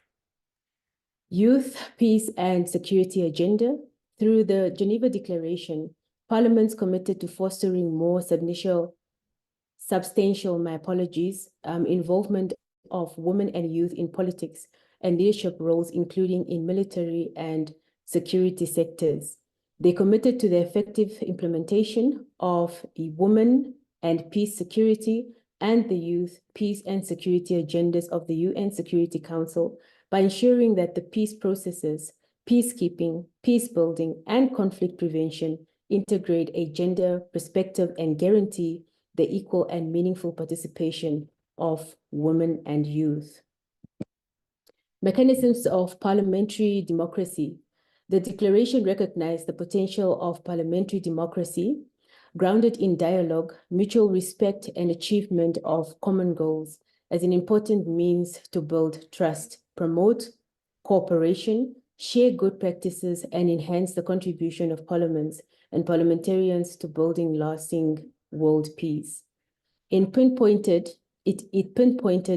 J: Youth, peace, and security agenda. Through the Geneva Declaration, Parliament's committed to fostering more substantial involvement of women and youth in politics and leadership roles, including in military and security sectors. They committed to the effective implementation of a women and peace security and the youth, peace and security agendas of the UN Security Council by ensuring that the peace processes, peacekeeping, peace building, and conflict prevention integrate a gender perspective and guarantee the equal and meaningful participation of women and youth. Mechanisms of parliamentary democracy. The declaration recognized the potential of parliamentary democracy grounded in dialogue, mutual respect, and achievement of common goals as an important means to build trust, promote cooperation, share good practices, and enhance the contribution of parliaments and parliamentarians to building lasting world peace. It pinpointed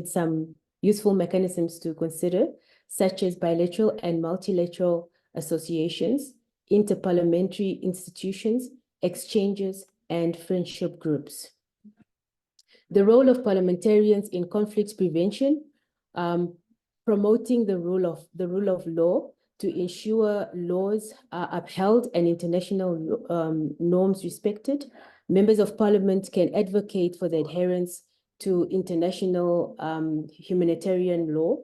J: some useful mechanisms to consider, such as bilateral and multilateral associations, inter-parliamentary institutions, exchanges, and friendship groups. The role of parliamentarians in conflict prevention, promoting the rule of law to ensure laws are upheld and international norms respected. Members of parliament can advocate for the adherence to international humanitarian law,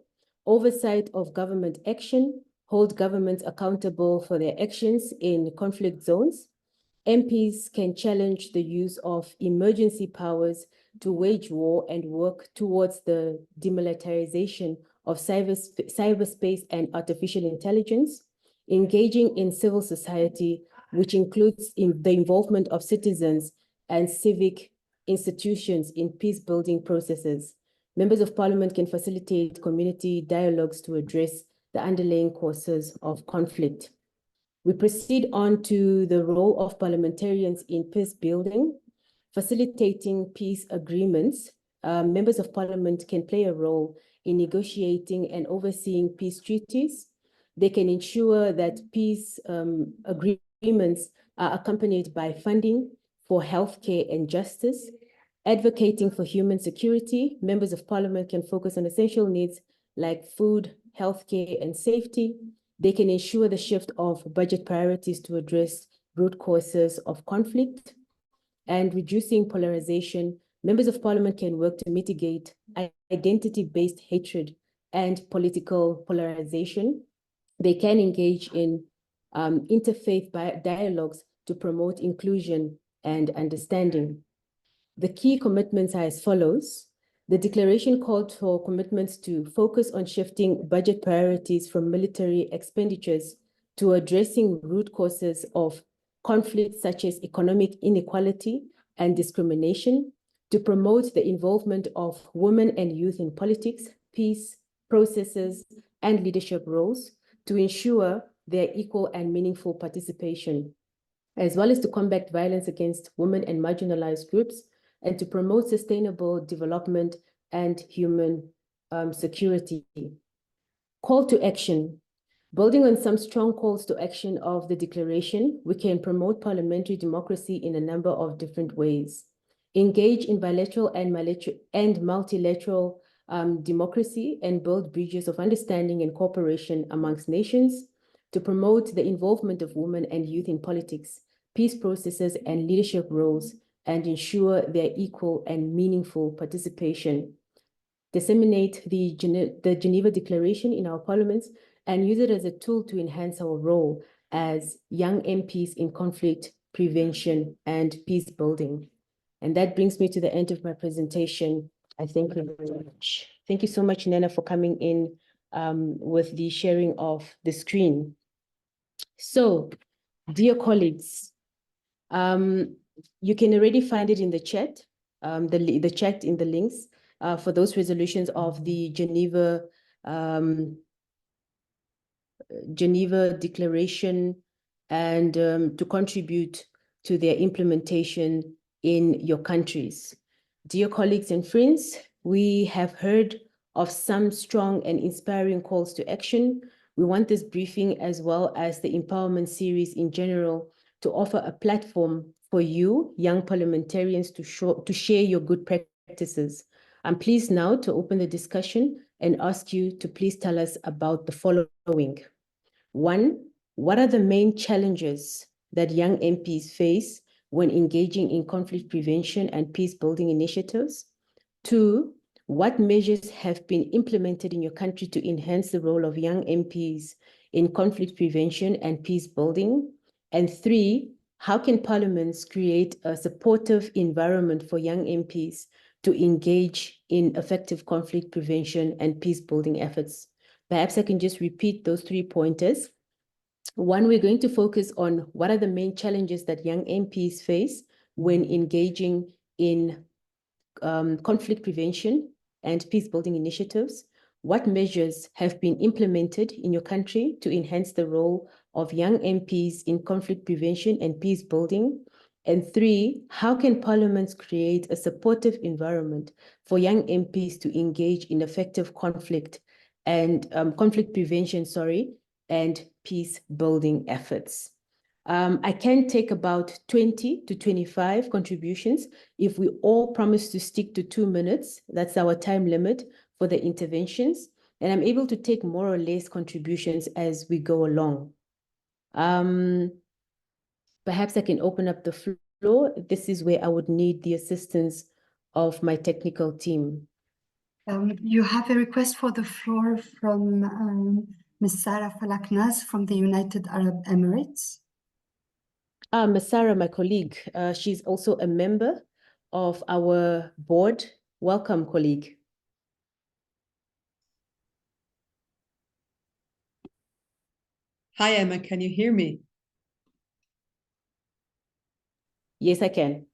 J: oversight of government action, hold governments accountable for their actions in conflict zones. MPs can challenge the use of emergency powers to wage war and work towards the demilitarization of cyberspace and artificial intelligence, engaging in civil society, which includes the involvement of citizens and civic institutions in peace-building processes. Members of parliament can facilitate community dialogues to address the underlying causes of conflict. We proceed on to the role of parliamentarians in peace building. Facilitating peace agreements, members of parliament can play a role in negotiating and overseeing peace treaties. They can ensure that peace agreements are accompanied by funding for healthcare and justice. Advocating for human security, members of parliament can focus on essential needs like food, healthcare, and safety. They can ensure the shift of budget priorities to address root causes of conflict. And reducing polarization, members of parliament can work to mitigate identity-based hatred and political polarization. They can engage in interfaith dialogues to promote inclusion and understanding. The key commitments are as follows. The declaration called for commitments to focus on shifting budget priorities from military expenditures to addressing root causes of conflicts such as economic inequality and discrimination, to promote the involvement of women and youth in politics, peace processes, and leadership roles, to ensure their equal and meaningful participation, as well as to combat violence against women and marginalized groups, and to promote sustainable development and human security. Call to action. Building on some strong calls to action of the declaration, we can promote parliamentary democracy in a number of different ways. Engage in bilateral and multilateral democracy and build bridges of understanding and cooperation amongst nations, to promote the involvement of women and youth in politics, peace processes, and leadership roles, and ensure their equal and meaningful participation. Disseminate the Geneva Declaration in our parliaments and use it as a tool to enhance our role as young MPs in conflict prevention and peace building. And that brings me to the end of my presentation. I thank you very much. Thank you so much, Nana, for coming in with the sharing of the screen. So, dear colleagues, you can already find it in the chat, the chat in the links for those resolutions of the Geneva Declaration and to contribute to their implementation in your countries. Dear colleagues and friends, we have heard of some strong and inspiring calls to action. We want this briefing, as well as the empowerment series in general, to offer a platform for you, young parliamentarians, to share your good practices. I'm pleased now to open the discussion and ask you to please tell us about the following. 1, what are the main challenges that young MPs face when engaging in conflict prevention and peace-building initiatives? 2, what measures have been implemented in your country to enhance the role of young MPs in conflict prevention and peace-building? And 3, how can parliaments create a supportive environment for young MPs to engage in effective conflict prevention and peace-building efforts? Perhaps I can just repeat those 3 pointers. 1, we're going to focus on what are the main challenges that young MPs face when engaging in conflict prevention and peace-building initiatives. What measures have been implemented in your country to enhance the role of young MPs in conflict prevention and peace-building? And 3, how can parliaments create a supportive environment for young MPs to engage in effective conflict prevention, and peace-building efforts? I can take about 20 to 25 contributions if we all promise to stick to 2 minutes. That's our time limit for the interventions. And I'm able to take more or less contributions as we go along. Perhaps I can open up the floor. This is where I would need the assistance of my technical team.
O: You have a request for the floor from Ms. Sarah Falaknas from the United Arab Emirates.
J: Ms. Sarah, my colleague, she's also a member of our board. Welcome, colleague.
P: Hi, Emma, can you hear me?
J: Yes, I can.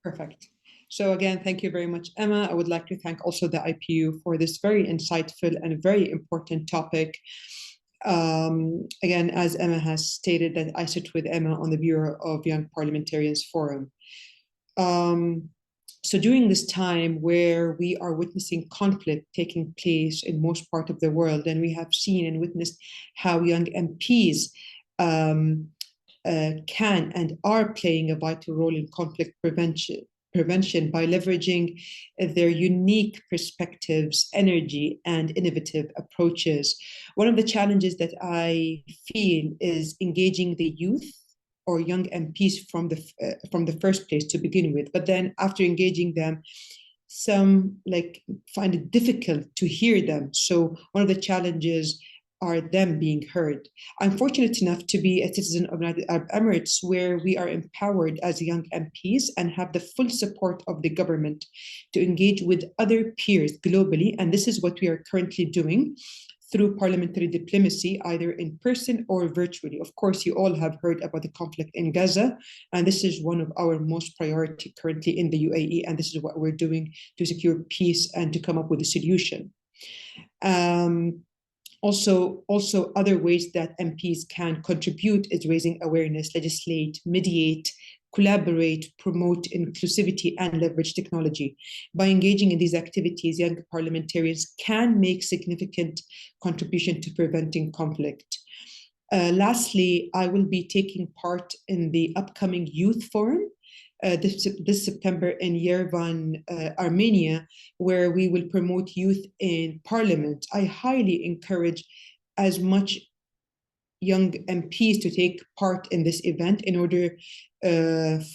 P: Perfect. So again, thank you very much, Emma. I would like to thank also the IPU for this very insightful and very important topic. Again, as Emma has stated, that I sit with Emma on the Bureau of Young Parliamentarians Forum. So during this time where we are witnessing conflict taking place in most part of the world, and we have seen and witnessed how young MPs can and are playing a vital role in conflict prevention by leveraging their unique perspectives, energy, and innovative approaches. One of the challenges that I feel is engaging the youth or young MPs from the first place to begin with, but then after engaging them, some find it difficult to hear them. So one of the challenges are them being heard. I'm fortunate enough to be a citizen of the United Arab Emirates, where we are empowered as young MPs and have the full support of the government to engage with other peers globally. And this is what we are currently doing through parliamentary diplomacy, either in person or virtually. Of course, you all have heard about the conflict in Gaza, and this is one of our most priority currently in the UAE, and this is what we're doing to secure peace and to come up with a solution. Also, other ways that MPs can contribute is raising awareness, legislate, mediate, collaborate, promote inclusivity, and leverage technology. By engaging in these activities, young parliamentarians can make significant contribution to preventing conflict. Lastly, I will be taking part in the upcoming Youth Forum this September in Yerevan, Armenia, where we will promote youth in parliament. I highly encourage as much young MPs to take part in this event in order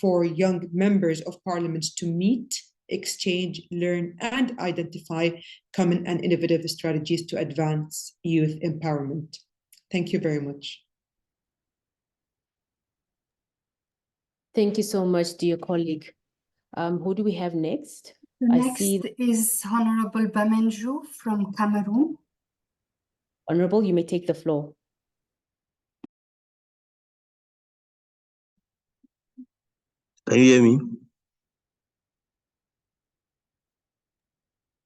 P: for young members of parliaments to meet, exchange, learn, and identify common and innovative strategies to advance youth empowerment. Thank you very much.
J: Thank you so much, dear colleague. Who do we have next?
O: Next is Honorable Bamenju from Cameroon.
J: Honorable, you may take the floor.
Q: Can you hear me?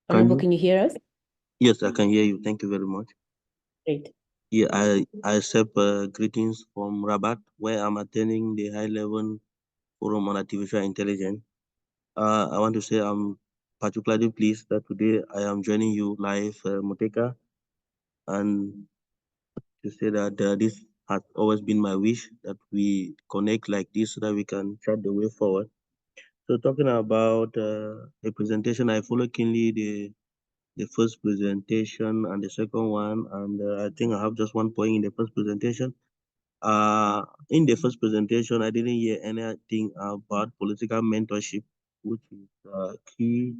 J: Honorable, can you hear us?
Q: Yes, I can hear you. Thank you very much.
J: Great.
Q: Yeah, I accept greetings from Rabat, where I'm attending the high-level forum on artificial intelligence. I want to say I'm particularly pleased that today I am joining you live, Muteka, and to say that this has always been my wish that we connect like this so that we can chart the way forward. So talking about the presentation, I follow keenly the first presentation and the second one, and I think I have just one point in the first presentation. In the first presentation, I didn't hear anything about political mentorship, which is key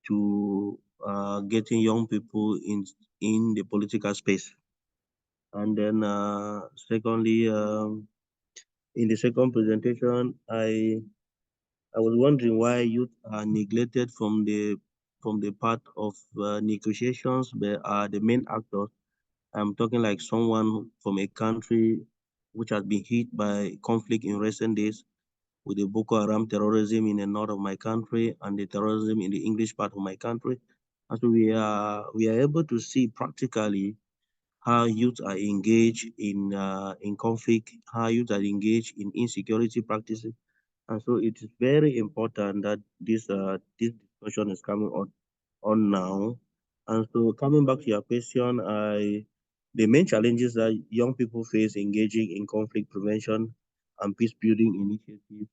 Q: to getting young people in the political space. And then secondly, in the second presentation, I was wondering why youth are neglected from the part of negotiations, but are the main actors. I'm talking like someone from a country which has been hit by conflict in recent days, with the Boko Haram terrorism in the north of my country and the terrorism in the English part of my country. And so we are able to see practically how youth are engaged in conflict, how youth are engaged in insecurity practices. And so it is very important that this discussion is coming on now. And so coming back to your question, the main challenges that young people face engaging in conflict prevention and peace building initiatives.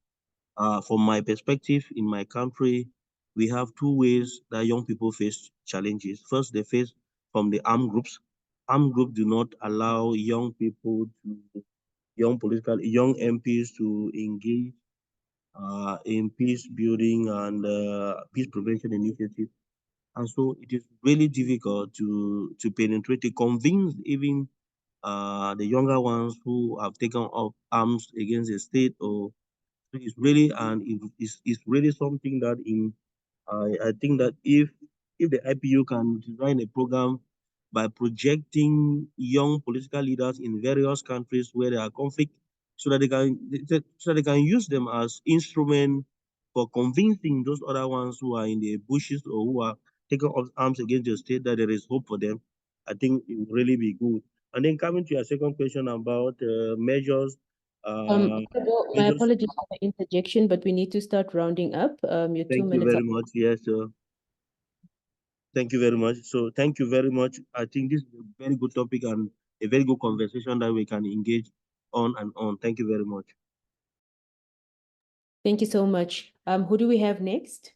Q: From my perspective, in my country, we have two ways that young people face challenges. First, they face from the armed groups. Armed groups do not allow young people young MPs to engage in peace building and peace prevention initiatives. And so it is really difficult to penetrate, to convince even the younger ones who have taken up arms against the state. Or it's really it's really something that I think that if the IPU can design a program by projecting young political leaders in various countries where there are conflict, so that they can use them as instrument for convincing those other ones who are in the bushes or who are taking up arms against the state that there is hope for them, I think it will really be good. And then coming to your second question about measures.
J: My apologies for the interjection, but we need to start rounding up. Your 2 minutes.
Q: Thank you very much. Yes, sir. Thank you very much. So thank you very much. I think this is a very good topic and a very good conversation that we can engage on and on. Thank you very much.
J: Thank you so much. Who do we have next?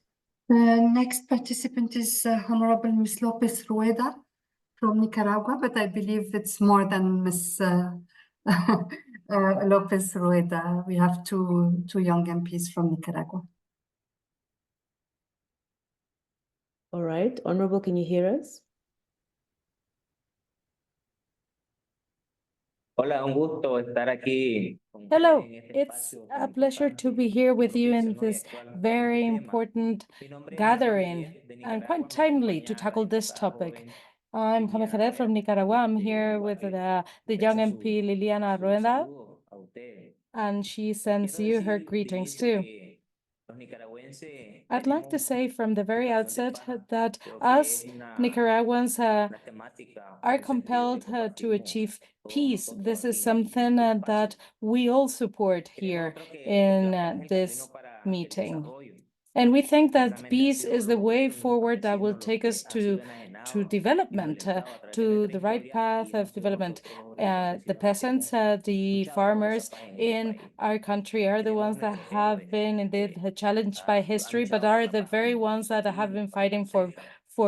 O: The next participant is Honorable Ms. Lopez Rueda from Nicaragua, but I believe it's more than Ms. Lopez Rueda. We have two young MPs from Nicaragua.
J: All right. Honorable, can you hear us?
R: Hello, it's a pleasure to be here with you in this very important gathering and quite timely to tackle this topic. I'm Jaime Jerez from Nicaragua. I'm here with the young MP Liliana Rueda, and she sends you her greetings too. I'd like to say from the very outset that us Nicaraguans are compelled to achieve peace. This is something that we all support here in this meeting. And we think that peace is the way forward that will take us to development, to the right path of development. The peasants, the farmers in our country are the ones that have been indeed challenged by history, but are the very ones that have been fighting for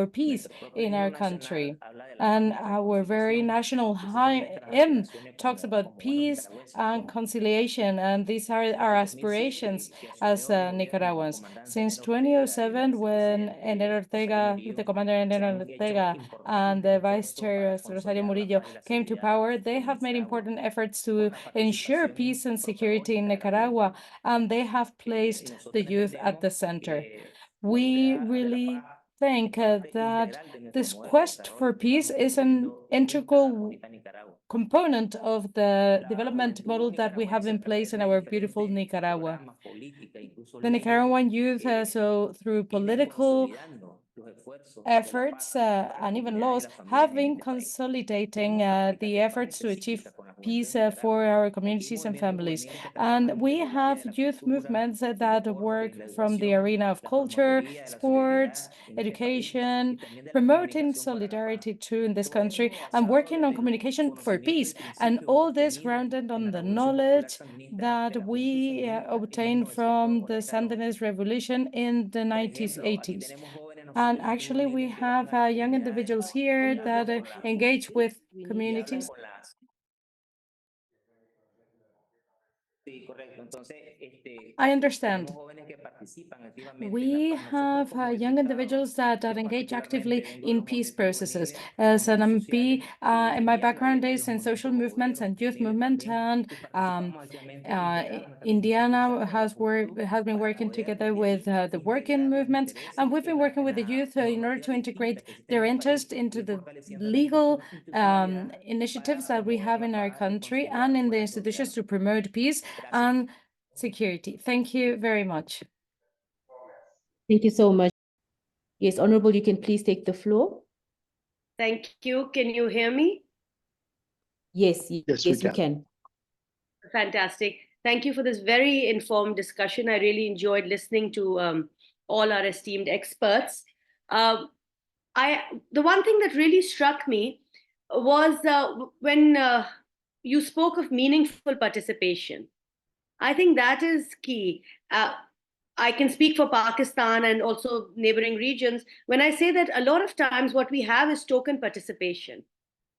R: peace in our country. And our very national hymn talks about peace and conciliation, and these are our aspirations as Nicaraguans. Since 2007, when Enero Ortega, the commander Enero Ortega, and the Vice Chair Rosario Murillo came to power, they have made important efforts to ensure peace and security in Nicaragua, and they have placed the youth at the center. We really think that this quest for peace is an integral component of the development model that we have in place in our beautiful Nicaragua. The Nicaraguan youth, so through political efforts and even laws, have been consolidating the efforts to achieve peace for our communities and families. And we have youth movements that work from the arena of culture, sports, education, promoting solidarity too in this country, and working on communication for peace. And all this grounded on the knowledge that we obtained from the Sandinist revolution in the 1980s. And actually, we have young individuals here that engage with communities. I understand. We have young individuals that engage actively in peace processes. As an MP, in my background is in social movements and youth movement, and Indiana has been working together with the working movement, and we've been working with the youth in order to integrate their interest into the legal initiatives that we have in our country and in the institutions to promote peace and security. Thank you very much.
J: Thank you so much. Yes, Honorable, you can please take the floor.
S: Thank you. Can you hear me?
J: Yes, we can.
S: Fantastic. Thank you for this very informed discussion. I really enjoyed listening to all our esteemed experts. The one thing that really struck me was when you spoke of meaningful participation. I think that is key. I can speak for Pakistan and also neighboring regions when I say that a lot of times what we have is token participation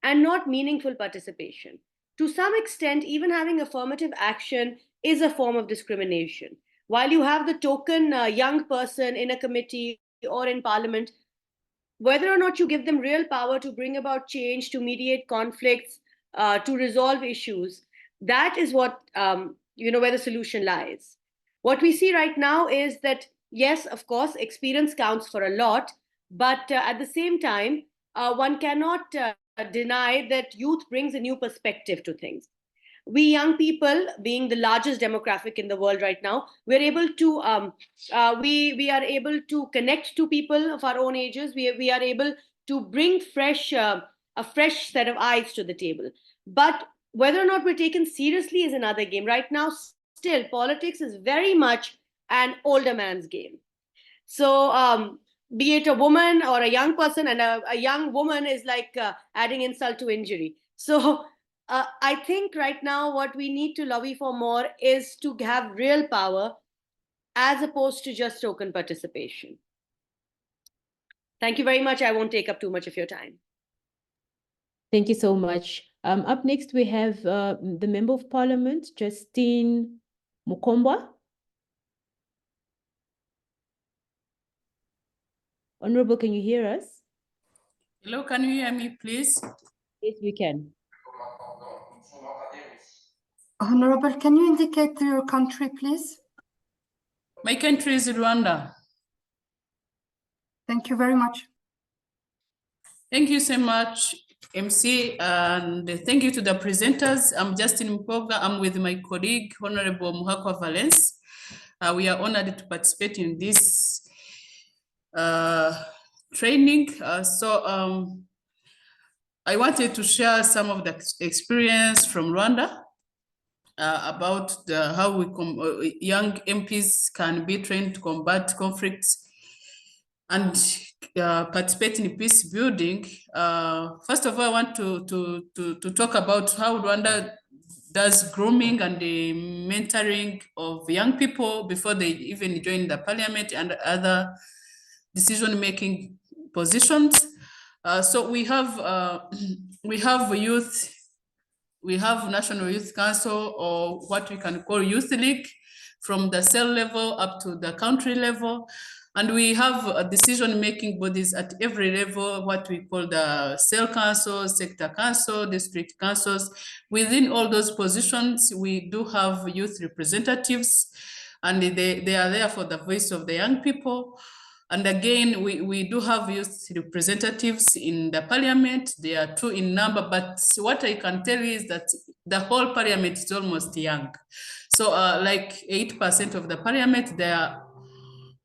S: and not meaningful participation. To some extent, even having affirmative action is a form of discrimination. While you have the token young person in a committee or in parliament, whether or not you give them real power to bring about change, to mediate conflicts, to resolve issues, that is what, where the solution lies. What we see right now is that, yes, of course, experience counts for a lot, but at the same time, one cannot deny that youth brings a new perspective to things. We young people, being the largest demographic in the world right now, we're able to we are able to connect to people of our own ages. We are able to bring a fresh set of eyes to the table. But whether or not we're taken seriously is another game. Right now, still, politics is very much an older man's game. So be it a woman or a young person, and a young woman is like adding insult to injury. So I think right now what we need to lobby for more is to have real power as opposed to just token participation. Thank you very much. I won't take up too much of your time.
J: Thank you so much. Up next, we have the Member of Parliament, Justine Mukombwa. Honorable, can you hear us?
T: Hello, can you hear me, please?
J: Yes, we can.
O: Honorable, can you indicate your country, please?
T: My country is Rwanda.
O: Thank you very much.
T: Thank you so much, MC, and thank you to the presenters. I'm Justine Mukombwa. I'm with my colleague, Honorable Muhakwa Valence. We are honored to participate in this training. I wanted to share some of the experience from Rwanda about how young MPs can be trained to combat conflicts and participate in peace building. First of all, I want to talk about how Rwanda does grooming and the mentoring of young people before they even join the parliament and other decision-making positions. So we have youth. We have National Youth Council, or what we can call Youth League, from the cell level up to the country level. And we have decision-making bodies at every level, what we call the cell council, sector council, district councils. Within all those positions, we do have youth representatives, and they are there for the voice of the young people. And again, we do have youth representatives in the parliament. They are 2 in number, but what I can tell you is that the whole parliament is almost young. So like 8% of the parliament, they are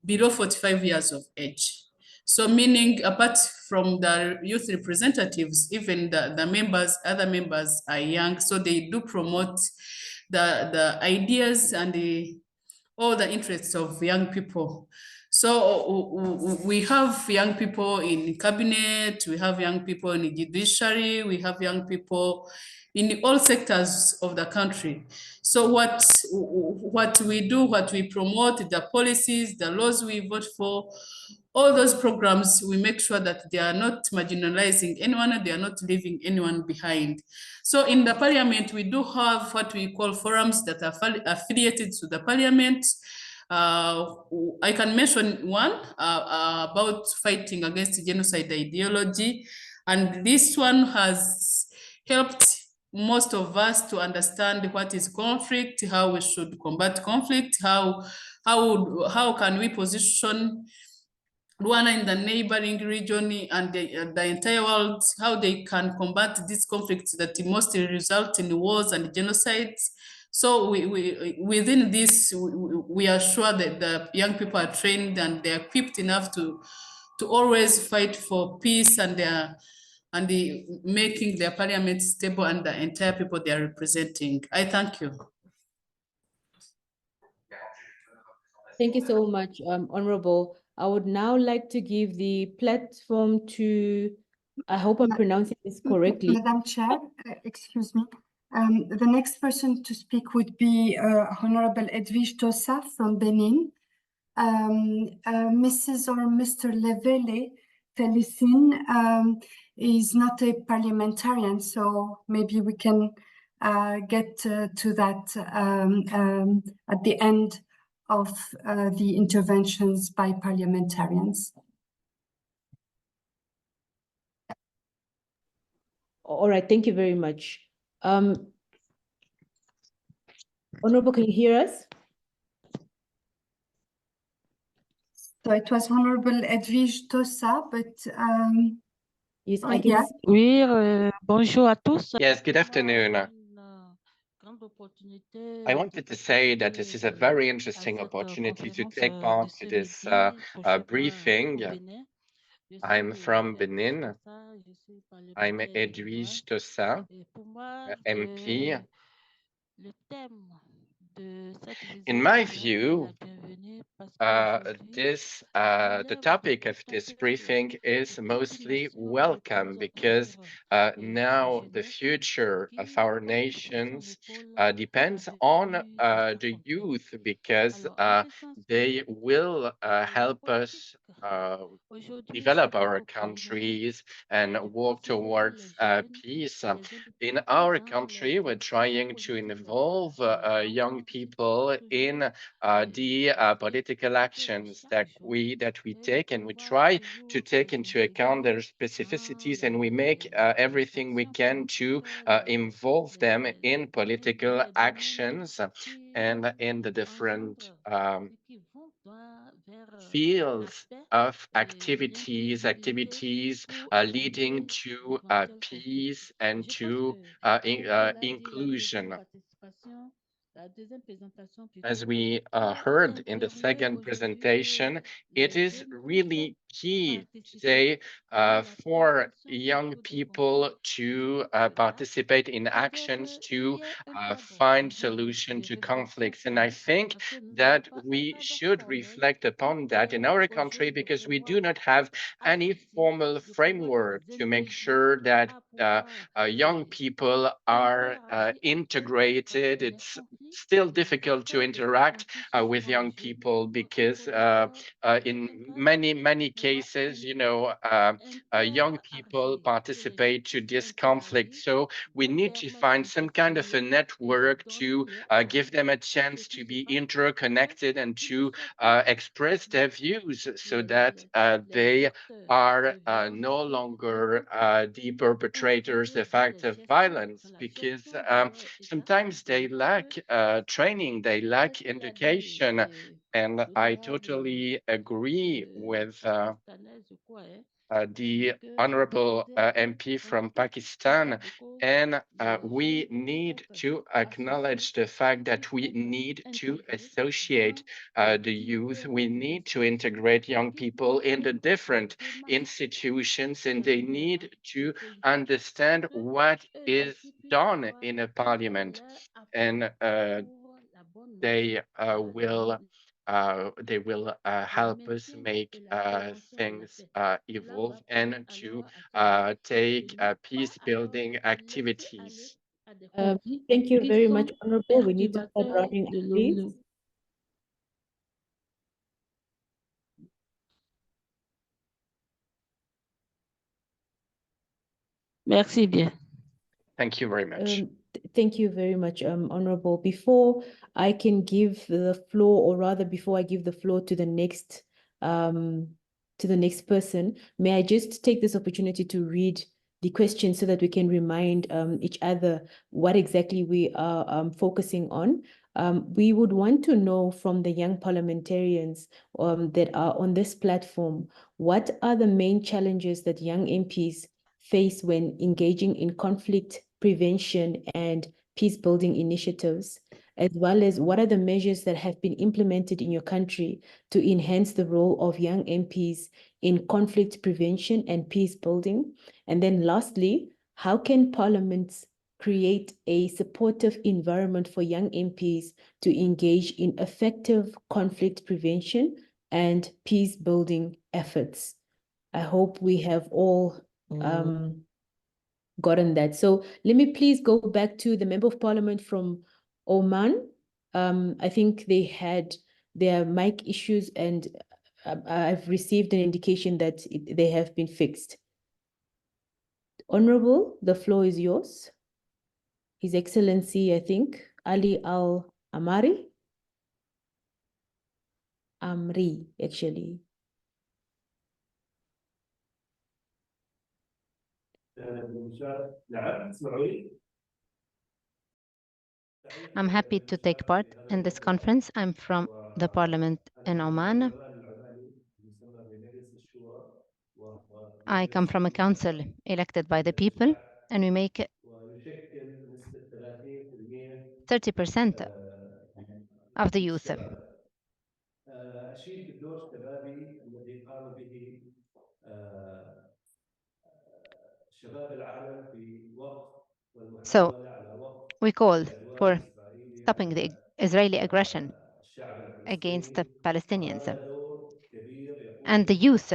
T: below 45 years of age. So meaning, apart from the youth representatives, even the members, other members are young. So they do promote the ideas and all the interests of young people. So we have young people in cabinet, we have young people in the judiciary, we have young people in all sectors of the country. So what we do, what we promote, the policies, the laws we vote for, all those programs, we make sure that they are not marginalizing anyone, they are not leaving anyone behind. So in the parliament, we do have what we call forums that are affiliated to the parliament. I can mention one about fighting against genocide ideology. And this one has helped most of us to understand what is conflict, how we should combat conflict, how can we position Rwanda in the neighboring region and the entire world, how they can combat these conflicts that mostly result in wars and genocides. So within this, we are sure that the young people are trained and they're equipped enough to always fight for peace and making their parliament stable and the entire people they are representing. I thank you.
J: Thank you so much, Honorable. I would now like to give the platform to, I hope I'm pronouncing this correctly.
O: Madam Chair, excuse me. The next person to speak would be Honorable Edwige Tossa from Benin. Mrs. or Mr. Levele Felicine is not a parliamentarian, so maybe we can get to that at the end of the interventions by parliamentarians.
J: All right, thank you very much. Honorable, can you hear us?
O: So it was Honorable Edwige Tossa, but
J: yes,
O: I guess.
U: Oui, bonjour à tous.
V: Yes, good afternoon. I wanted to say that this is a very interesting opportunity to take part to this briefing. I'm from Benin. I'm Edwige Tossa, MP. In my view, the topic of this briefing is mostly welcome because now the future of our nations depends on the youth because they will help us develop our countries and work towards peace. In our country, we're trying to involve young people in the political actions that we take, and we try to take into account their specificities, and we make everything we can to involve them in political actions and in the different fields of activities leading to peace and to inclusion. As we heard in the second presentation, it is really key today for young people to participate in actions to find solution to conflicts. And I think that we should reflect upon that in our country because we do not have any formal framework to make sure that young people are integrated. It's still difficult to interact with young people because in many cases, you know, young people participate to this conflict. So we need to find some kind of a network to give them a chance to be interconnected and to express their views so that they are no longer the perpetrators of acts of violence, because sometimes they lack training, they lack education. And I totally agree with the honorable MP from Pakistan, and we need to acknowledge the fact that we need to associate the youth. We need to integrate young people in the different institutions, and they need to understand what is done in a parliament, and they will help us make things evolve and to take peace building activities.
J: Thank you very much, Honorable. We need to start rounding up, please.
U: Merci bien.
V: Thank you very much.
J: Thank you very much, Honorable. Before I can give the floor, or rather before I give the floor to the next person, may I just take this opportunity to read the question so that we can remind each other what exactly we are focusing on. We would want to know from the young parliamentarians that are on this platform, what are the main challenges that young MPs face when engaging in conflict prevention and peace building initiatives, as well as what are the measures that have been implemented in your country to enhance the role of young MPs in conflict prevention and peace building? And then lastly, how can parliaments create a supportive environment for young MPs to engage in effective conflict prevention and peace building efforts? I hope we have all gotten that. So let me please go back to the Member of Parliament from Oman. I think they had their mic issues, and I've received an indication that they have been fixed. Honorable, the floor is yours. His Excellency, I think, Ali Al-Amari. Amri, actually.
A: I'm happy to take part in this conference. I'm from the parliament in Oman. I come from a council elected by the people, and we make 30% of the youth. So we call for stopping the Israeli aggression against the Palestinians. And the youth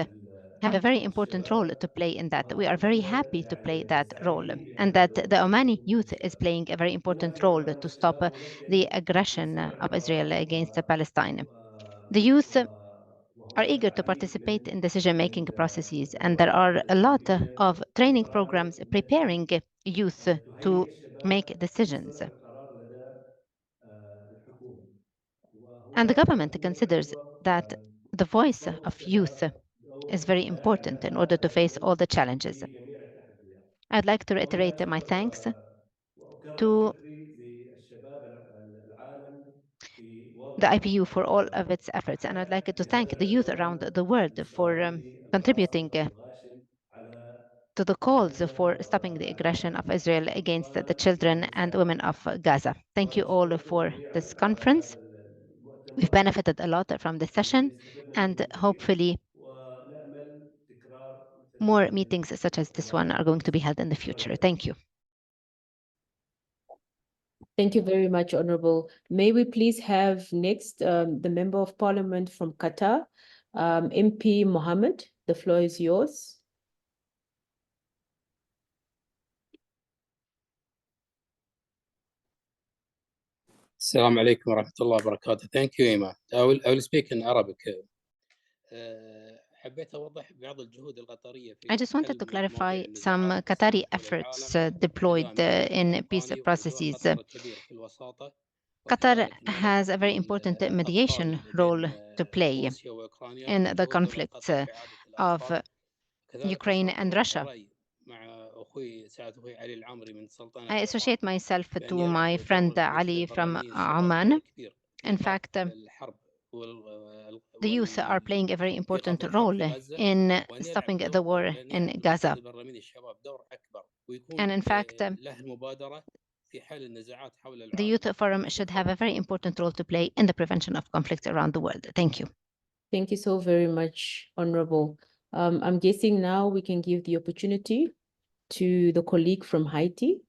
A: have a very important role to play in that. We are very happy to play that role, and that the Omani youth is playing a very important role to stop the aggression of Israel against Palestine. The youth are eager to participate in decision-making processes, and there are a lot of training programs preparing youth to make decisions. And the government considers that the voice of youth is very important in order to face all the challenges. I'd like to reiterate my thanks to the IPU for all of its efforts, and I'd like to thank the youth around the world for contributing to the calls for stopping the aggression of Israel against the children and women of Gaza. Thank you all for this conference. We've benefited a lot from this session, and hopefully more meetings such as this one are going to be held in the future. Thank you.
J: Thank you very much, Honorable. May we please have next the Member of Parliament from Qatar, MP Mohammed. The floor is yours.
G: السلام عليكم ورحمة الله وبركاته. Thank you, Ima. I will speak in Arabic. حبيت أوضح بعض الجهود القطرية في
A: I just wanted to clarify some Qatari efforts deployed in peace processes. Qatar has a very important mediation role to play in the conflicts of Ukraine and Russia. I associate myself to my friend Ali from Oman. In fact, the youth are playing a very important role in stopping the war in Gaza. And in fact, the Youth Forum should have a very important role to play in the prevention of conflicts around the world. Thank you.
J: Thank you so very much, Honorable. I'm guessing now we can give the opportunity to the colleague from Haiti,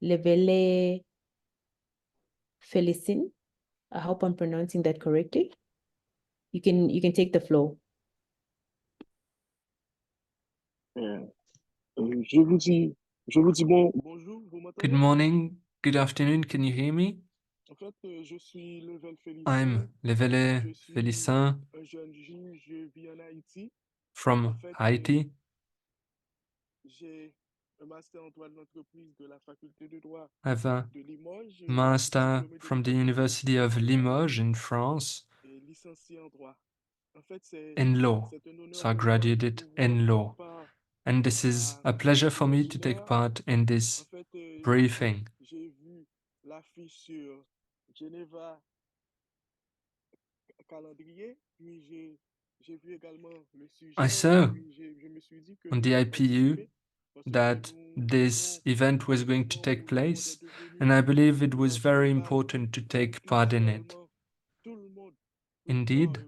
J: Levele Felicin. I hope I'm pronouncing that correctly. You can take the floor.
W: Good morning, good afternoon, can you hear me? I'm Levele Felicin. from Haiti. I have a master from the University of Limoges in France in law. So I graduated in law. And this is a pleasure for me to take part in this briefing. I saw on the IPU that this event was going to take place, and I believe it was very important to take part in it. Indeed,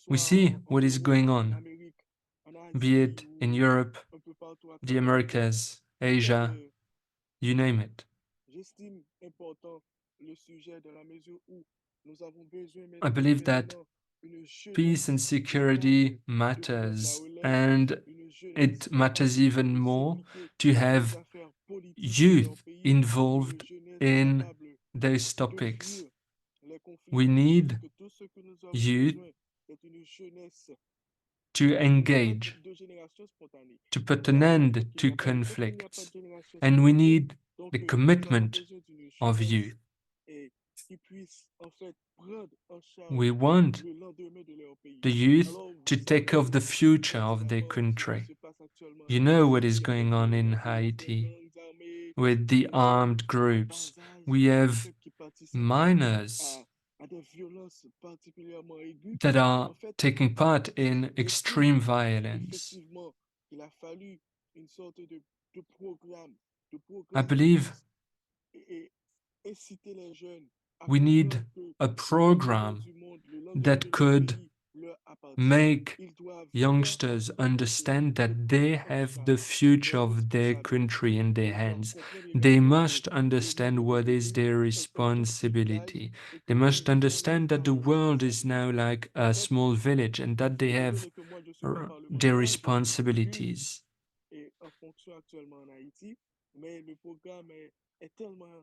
W: we see what is going on, be it in Europe, the Americas, Asia, you name it. I believe that peace and security matters, and it matters even more to have youth involved in those topics. We need youth to engage, to put an end to conflicts, and we need the commitment of youth. We want the youth to take off the future of their country. You know what is going on in Haiti with the armed groups. We have minors that are taking part in extreme violence. I believe we need a program that could make youngsters understand that they have the future of their country in their hands. They must understand what is their responsibility. They must understand that the world is now like a small village and that they have their responsibilities.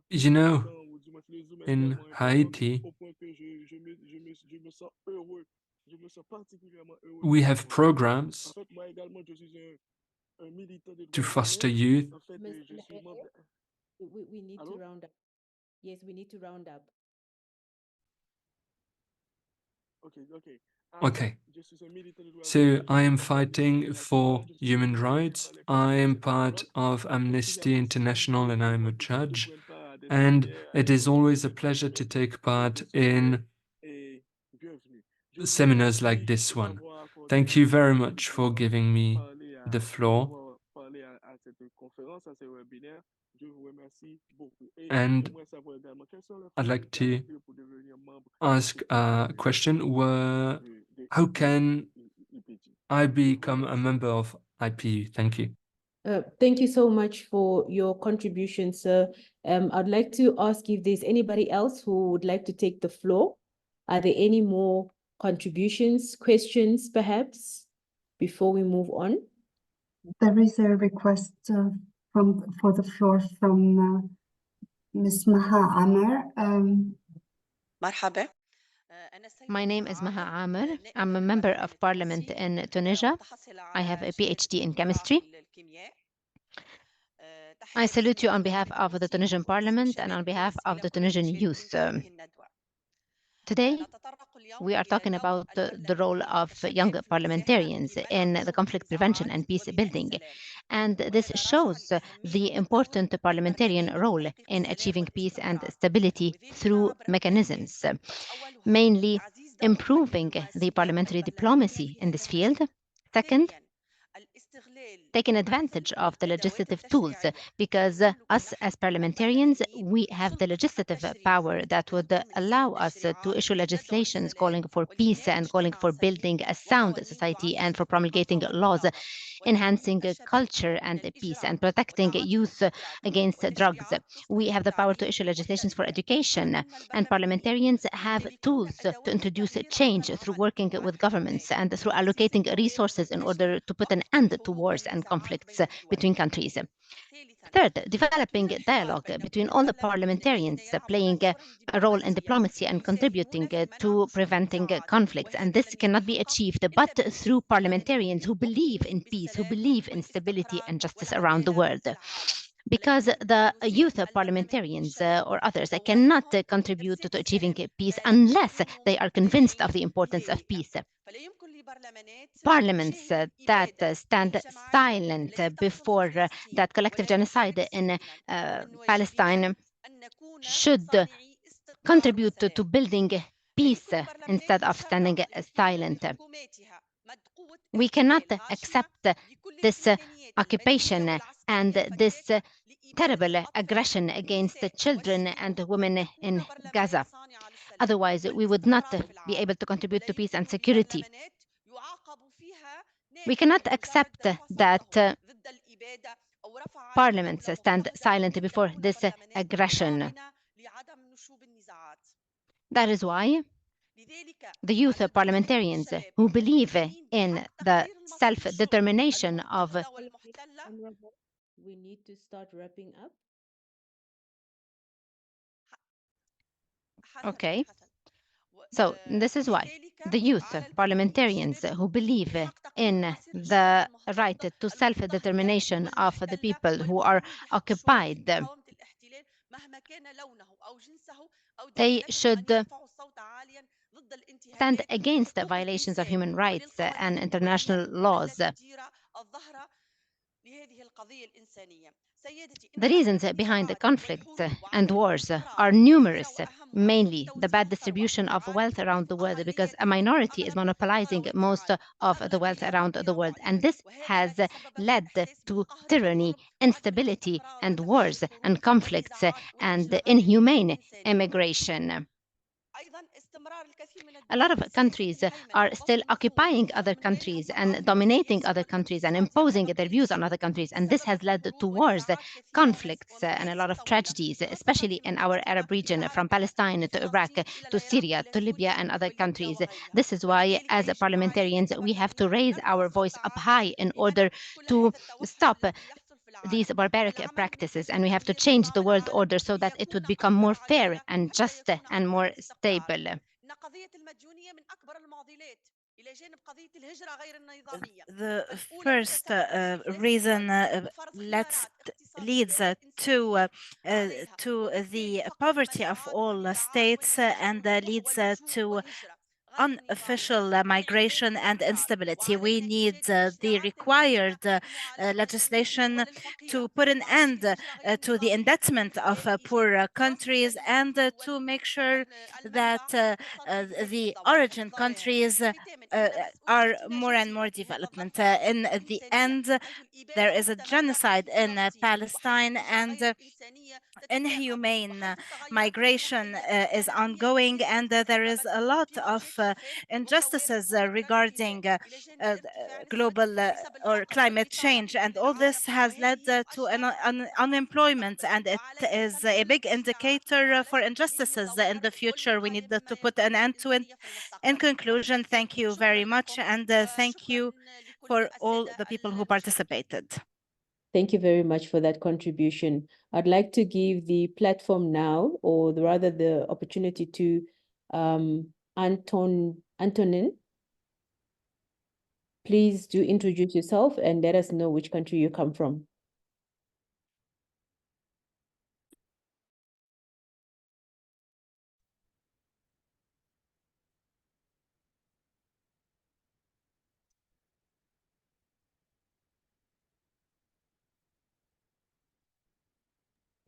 W: You know, in Haiti, we have programs to foster youth.
J: We need to round up. Yes, we need to round up.
W: Okay. So I am fighting for human rights. I am part of Amnesty International and I'm a judge. And it is always a pleasure to take part in seminars like this one. Thank you very much for giving me the floor. And I'd like to ask a question. How can I become a member of IPU? Thank you.
J: Thank you so much for your contribution, sir. I'd like to ask if there's anybody else who would like to take the floor. Are there any more contributions, questions, perhaps, before we move on?
O: There is a request for the floor from Ms. Maha Amar.
A: My name is Maha Amr. I'm a member of parliament in Tunisia. I have a PhD in chemistry. I salute you on behalf of the Tunisian parliament and on behalf of the Tunisian youth. Today, we are talking about the role of young parliamentarians in the conflict prevention and peace building. And this shows the important parliamentarian role in achieving peace and stability through mechanisms, mainly improving the parliamentary diplomacy in this field. Second, taking advantage of the legislative tools, because us as parliamentarians, we have the legislative power that would allow us to issue legislations calling for peace and calling for building a sound society and for promulgating laws enhancing culture and peace and protecting youth against drugs. We have the power to issue legislations for education, and parliamentarians have tools to introduce change through working with governments and through allocating resources in order to put an end to wars peace and conflicts between countries. Third, developing dialogue between all the parliamentarians playing a role in diplomacy and contributing to preventing conflicts. And this cannot be achieved but through parliamentarians who believe in peace, who believe in stability and justice around the world. Because the youth parliamentarians or others cannot contribute to achieving peace unless they are convinced of the importance of peace. Parliaments that stand silent before that collective genocide in Palestine should contribute to building peace instead of standing silent. We cannot accept this occupation and this terrible aggression against the children and women in Gaza. Otherwise, we would not be able to contribute to peace and security. We cannot accept that parliaments stand silent before this aggression. That is why the youth parliamentarians who believe in the self-determination of...
J: We need to start wrapping up.
A: Okay. So this is why the youth parliamentarians who believe in the right to self-determination of the people who are occupied, they should stand against the violations of human rights and international laws. The reasons behind the conflicts and wars are numerous, mainly the bad distribution of wealth around the world, because a minority is monopolizing most of the wealth around the world. And this has led to tyranny, instability, and wars and conflicts and inhumane immigration. A lot of countries are still occupying other countries and dominating other countries and imposing their views on other countries. And this has led to wars, conflicts, and a lot of tragedies, especially in our Arab region, from Palestine to Iraq to Syria to Libya and other countries. This is why, as parliamentarians, we have to raise our voice up high in order to stop these barbaric practices, and we have to change the world order so that it would become more fair and just and more stable.
C: The first reason leads to the poverty of all states and leads to unofficial migration and instability. We need the required legislation to put an end to the indebtedness of poor countries and to make sure that the origin countries are more and more development. In the end, there is a genocide in Palestine, and inhumane migration is ongoing, and there is a lot of injustices regarding global or climate change, and all this has led to unemployment, and it is a big indicator for injustices in the future. We need to put an end to it. In conclusion, thank you very much, and thank you for all the people who participated.
J: Thank you very much for that contribution. I'd like to give the platform now, or rather the opportunity to Antonin. Please do introduce yourself and let us know which country you come from.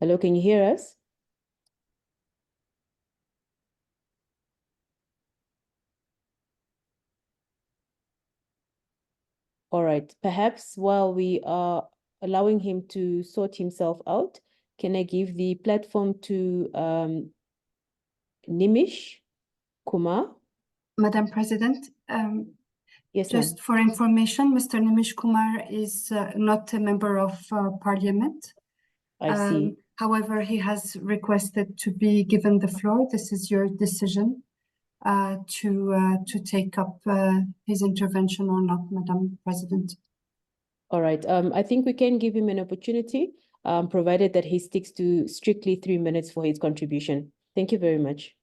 J: Hello, can you hear us? All right, perhaps while we are allowing him to sort himself out, can I give the platform to Nimish Kumar?
O: Madam President,
J: yes,
O: just for information, Mr. Nimish Kumar is not a member of parliament.
J: I see.
O: However, he has requested to be given the floor. This is your decision to take up his intervention or not, Madam President.
J: All right. I think we can give him an opportunity, provided that he sticks to strictly 3 minutes for his contribution. Thank you very much.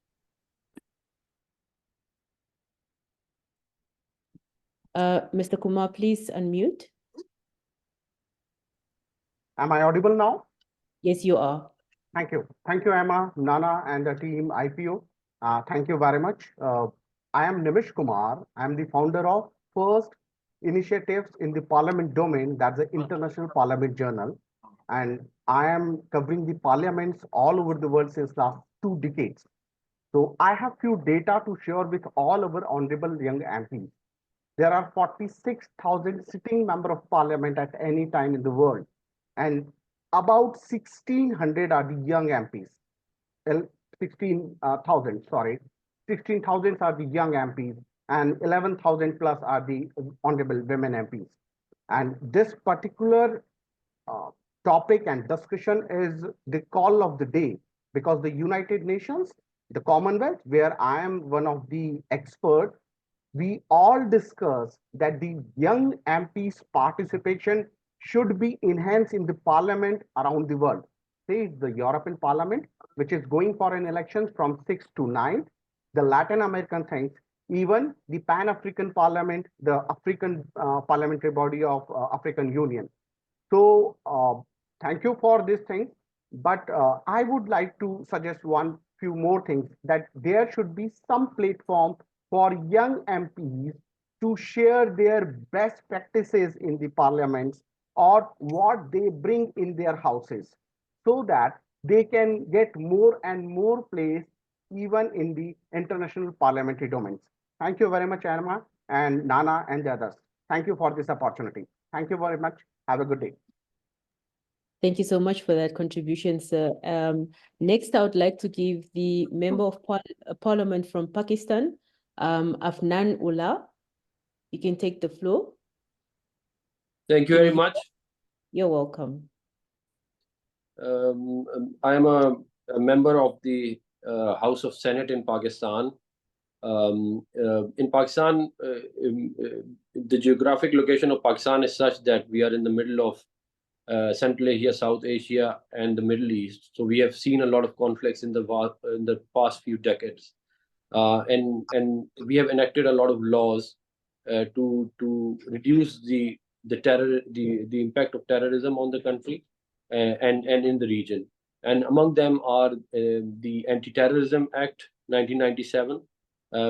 J: Mr. Kumar, please unmute.
D: Am I audible now?
J: Yes, you are.
D: Thank you. Thank you, Emma, Nana, and the team IPO. Thank you very much. I am Nimish Kumar. I am the founder of First Initiatives in the Parliament domain, that's the International Parliament Journal. And I am covering the parliaments all over the world since last 2 decades. So I have few data to share with all our honorable young MPs. There are 46,000 sitting member of parliament at any time in the world. And about 1,600 are the young MPs. 16,000, sorry. 16,000 are the young MPs and 11,000 plus are the honorable women MPs. And this particular topic and discussion is the call of the day because the United Nations, the Commonwealth, where I am one of the experts, we all discuss that the young MPs' participation should be enhanced in the parliament around the world. Say the European Parliament, which is going for an election from 6th to 9th, the Latin American things, even the Pan-African Parliament, the African parliamentary body of African Union. So thank you for this thing, but I would like to suggest few more things that there should be some platform for young MPs to share their best practices in the parliaments or what they bring in their houses so that they can get more and more place even in the international parliamentary domains. Thank you very much, Arma and Nana and the others. Thank you for this opportunity. Thank you very much. Have a good day.
J: Thank you so much for that contribution, sir. Next, I would like to give the Member of Parliament from Pakistan, Afnan Ullah. You can take the floor.
E: Thank you very much.
J: You're welcome.
E: I am a member of the House of Senate in Pakistan. In Pakistan, the geographic location of Pakistan is such that we are in the middle of Central Asia, South Asia, and the Middle East. So we have seen a lot of conflicts in the past few decades, and we have enacted a lot of laws to reduce the impact of terrorism on the country and in the region. And among them are the Anti-Terrorism Act 1997,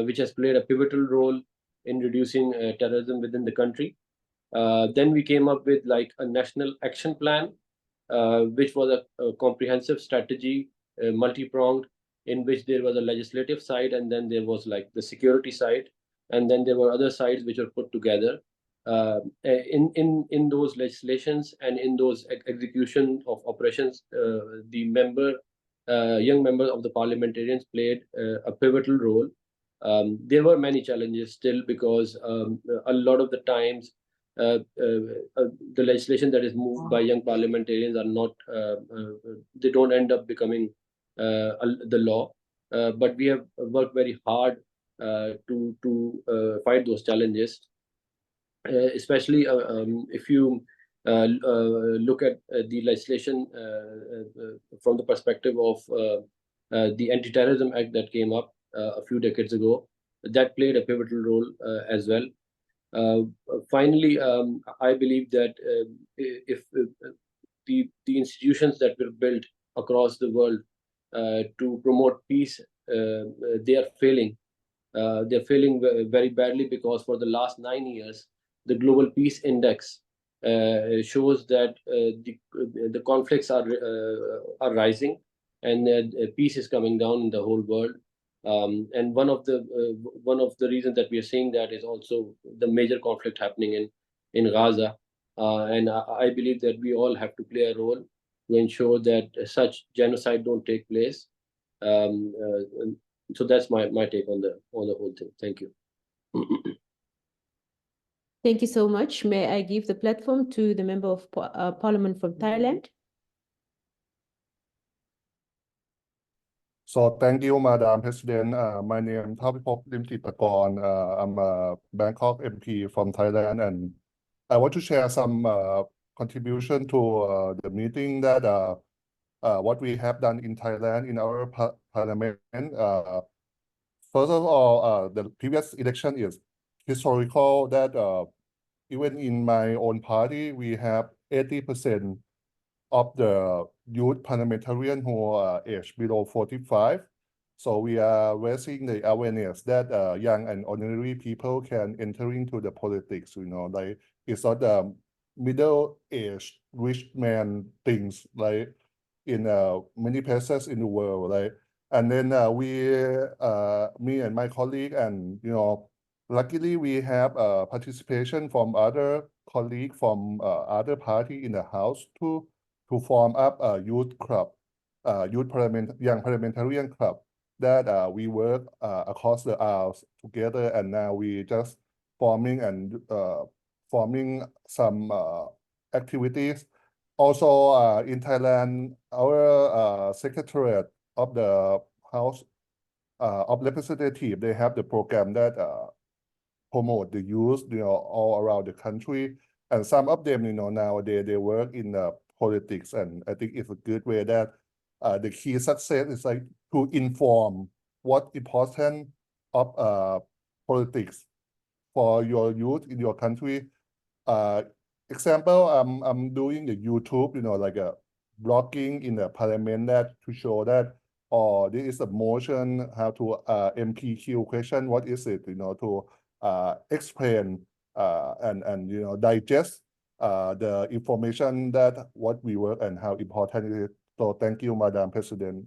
E: which has played a pivotal role in reducing terrorism within the country. Then we came up with like a national action plan, which was a comprehensive strategy, multi-pronged, in which there was a legislative side and then there was like the security side, and then there were other sides which were put together. In those legislations and in those execution of operations, the young members of the parliamentarians played a pivotal role. There were many challenges still because a lot of the times the legislation that is moved by young parliamentarians are not, they don't end up becoming the law. But we have worked very hard to fight those challenges, especially if you look at the legislation from the perspective of the Anti-Terrorism Act that came up a few decades ago. That played a pivotal role as well. Finally, I believe that if the institutions that were built across the world to promote peace, they are failing. They're failing very badly because for the last 9 years, the Global Peace Index shows that the conflicts are rising and peace is coming down in the whole world. And one of the reasons that we are seeing that is also the major conflict happening in Gaza. And I believe that we all have to play a role to ensure that such genocide don't take place. So that's my take on the whole thing. Thank you.
J: Thank you so much. May I give the platform to the Member of Parliament from Thailand?
H: So thank you, Madam President. My name is Thapipop Limtitakon. I'm a Bangkok MP from Thailand, and I want to share some contribution to the meeting that what we have done in Thailand in our parliament. First of all, the previous election is historical that even in my own party, we have 80% of the youth parliamentarian who are aged below 45. So we are raising the awareness that young and ordinary people can enter into the politics, like it's not the middle-aged rich man things like in many places in the world, right? And then me and my colleague, and luckily we have participation from other colleagues from other party in the house to form up a youth club, young parliamentarian club that we work across the aisles together, and now we just forming some activities. Also, in Thailand, our Secretariat of the House of Representatives, they have the program that promote the youth, all around the country. And some of them, nowadays they work in politics, and I think it's a good way that the key success is like to inform what important of politics for your youth in your country. Example, I'm doing the YouTube, like a blogging in the parliament that to show that, this is a motion, how to MPQ question, what is it, to explain and digest the information that what we work and how important it is. So thank you, Madam President.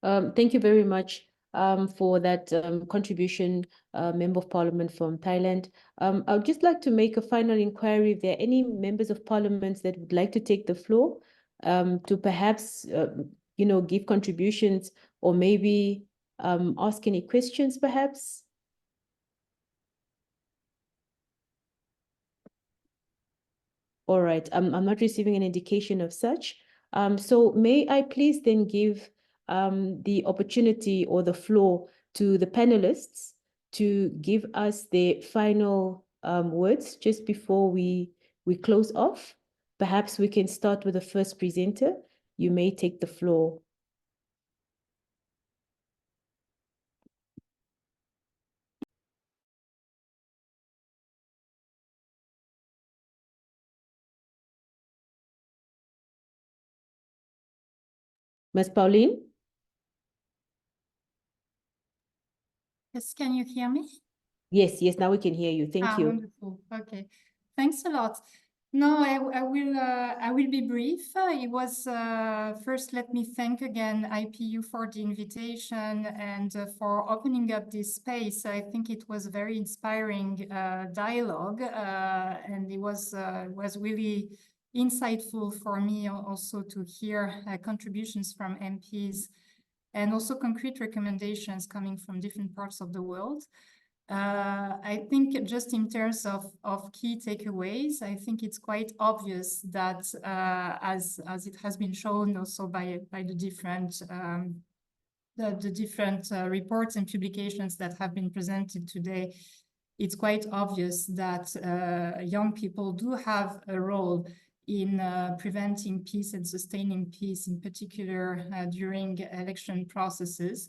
J: Thank you very much for that contribution, Member of Parliament from Thailand. I would just like to make a final inquiry if there are any members of Parliament that would like to take the floor to perhaps, give contributions or maybe ask any questions, perhaps. All right, I'm not receiving an indication of such. So may I please then give the opportunity or the floor to the panelists to give us their final words just before we close off. Perhaps we can start with the first presenter. You may take the floor. Ms. Pauline?
L: Yes, can you hear me?
J: Yes, now we can hear you. Thank you.
L: Wonderful. Okay, thanks a lot. No, I will be brief. It was first, let me thank again IPU for the invitation and for opening up this space. I think it was a very inspiring dialogue, and it was really insightful for me also to hear contributions from MPs and also concrete recommendations coming from different parts of the world. I think just in terms of key takeaways, I think it's quite obvious that as it has been shown also by the different reports and publications that have been presented today, it's quite obvious that young people do have a role in preventing peace and sustaining peace, in particular during election processes.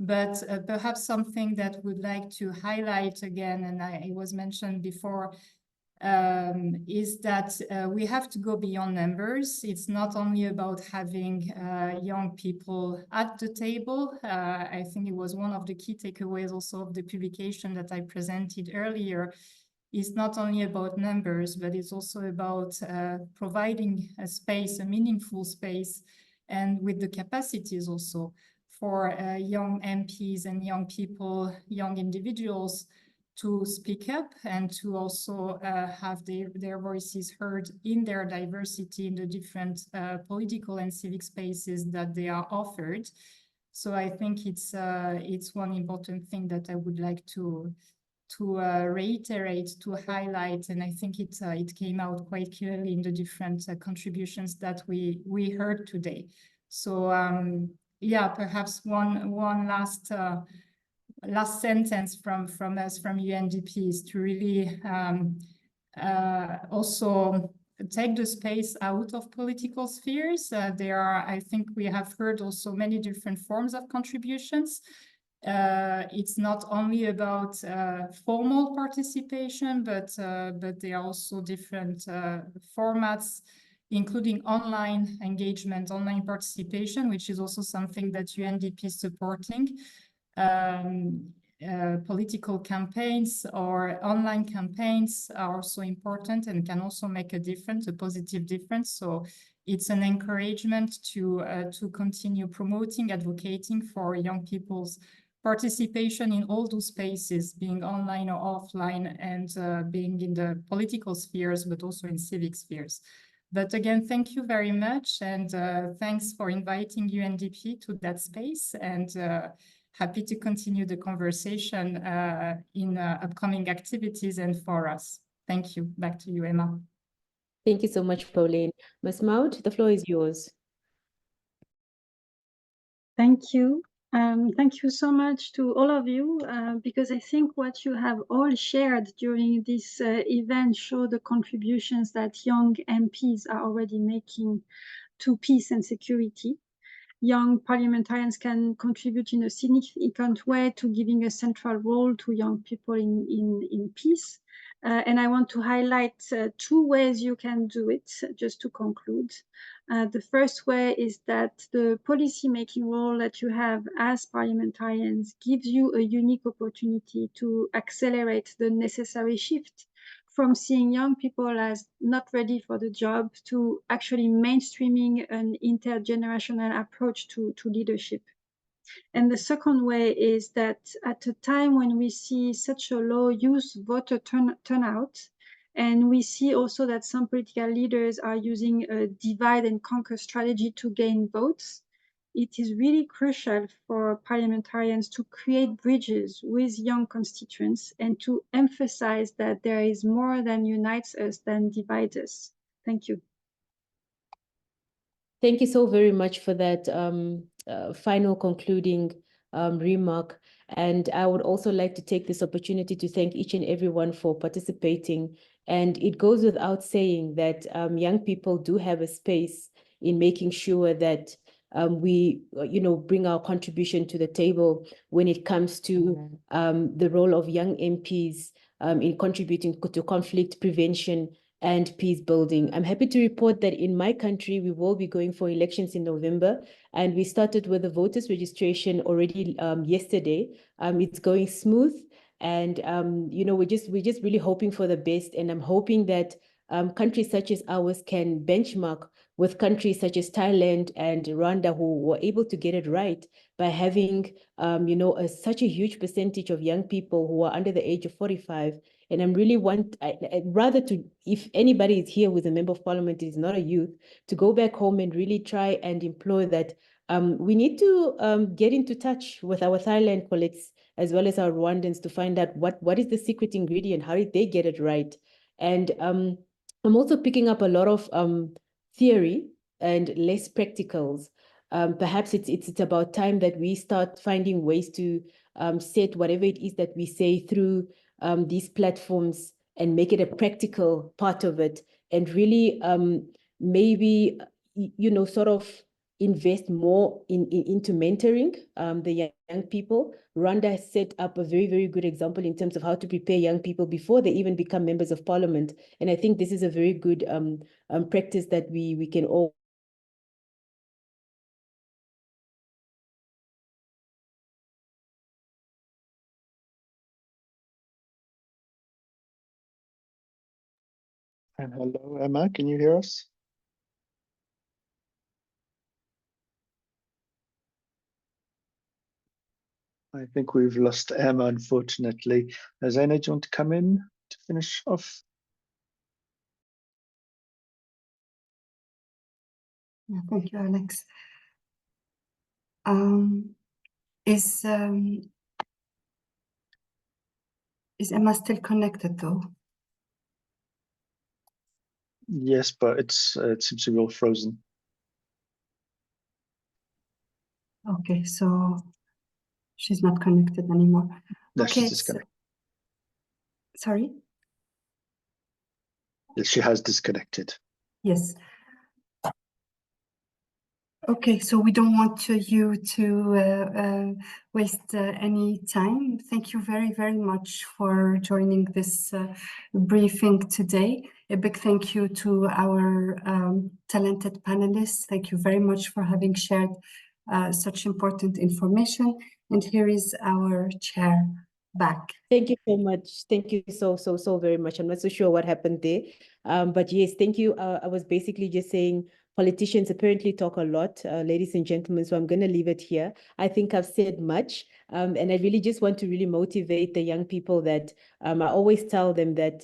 L: But perhaps something that would like to highlight again, and it was mentioned before, is that we have to go beyond numbers. It's not only about having young people at the table. I think it was one of the key takeaways also of the publication that I presented earlier. It's not only about numbers, but it's also about providing a space, a meaningful space, and with the capacities also for young MPs and young people, young individuals to speak up and to also have their voices heard in their diversity in the different political and civic spaces that they are offered. So I think it's one important thing that I would like to reiterate, to highlight, and I think it came out quite clearly in the different contributions that we heard today. So yeah, perhaps one last sentence from us, from UNDP, is to really also take the space out of political spheres. There are, I think we have heard also many different forms of contributions. It's not only about formal participation, but there are also different formats, including online engagement, online participation, which is also something that UNDP is supporting. Political campaigns or online campaigns are also important and can also make a difference, a positive difference. So it's an encouragement to continue promoting, advocating for young people's participation in all those spaces, being online or offline, and being in the political spheres, but also in civic spheres. But again, thank you very much, and thanks for inviting UNDP to that space, and happy to continue the conversation in upcoming activities and for us. Thank you. Back to you, Emma.
J: Thank you so much, Pauline. Ms. Maud, the floor is yours.
M: Thank you. Thank you so much to all of you, because I think what you have all shared during this event show the contributions that young MPs are already making to peace and security. Young parliamentarians can contribute in a significant way to giving a central role to young people in peace. And I want to highlight two ways you can do it, just to conclude. The first way is that the policy-making role that you have as parliamentarians gives you a unique opportunity to accelerate the necessary shift from seeing young people as not ready for the job to actually mainstreaming an intergenerational approach to leadership. And the second way is that at a time when we see such a low youth voter turnout, and we see also that some political leaders are using a divide and conquer strategy to gain votes, it is really crucial for parliamentarians to create bridges with young constituents and to emphasize that there is more that unites us than divides us. Thank you.
J: Thank you so very much for that final concluding remark. And I would also like to take this opportunity to thank each and everyone for participating. And it goes without saying that young people do have a space in making sure that we, bring our contribution to the table when it comes to the role of young MPs in contributing to conflict prevention and peace building. I'm happy to report that in my country, we will be going for elections in November, and we started with the voters registration already yesterday. It's going smooth, and we're just really hoping for the best. And I'm hoping that countries such as ours can benchmark with countries such as Thailand and Rwanda, who were able to get it right by having such a huge percentage of young people who are under the age of 45. And I'm really I'd rather to, if anybody is here with a member of parliament is not a youth, to go back home and really try and employ that. We need to get into touch with our Thailand colleagues as well as our Rwandans to find out what is the secret ingredient, how did they get it right? And I'm also picking up a lot of theory and less practicals. Perhaps it's about time that we start finding ways to set whatever it is that we say through these platforms and make it a practical part of it, and really maybe sort of invest more into mentoring the young people. Rwanda has set up a very, very good example in terms of how to prepare young people before they even become members of parliament. And I think this is a very good practice that we can all
N: And hello, Emma, can you hear us? I think we've lost Emma, unfortunately. Zaina, do you want to come in to finish off?
O: Yeah, thank you, Alex. Is Emma still connected though?
N: Yes, but it seems to be all frozen.
O: Okay, so she's not connected anymore.
N: No,
O: Okay,
N: she's disconnected.
O: Sorry?
N: She has disconnected.
O: Yes. Okay, so we don't want you to waste any time. Thank you very, very much for joining this briefing today. A big thank you to our talented panelists. Thank you very much for having shared such important information. And here is our chair back.
J: Thank you so much. Thank you so very much. I'm not so sure what happened there. But yes, thank you. I was basically just saying politicians apparently talk a lot, ladies and gentlemen, so I'm going to leave it here. I think I've said much, and I really just want to really motivate the young people that I always tell them that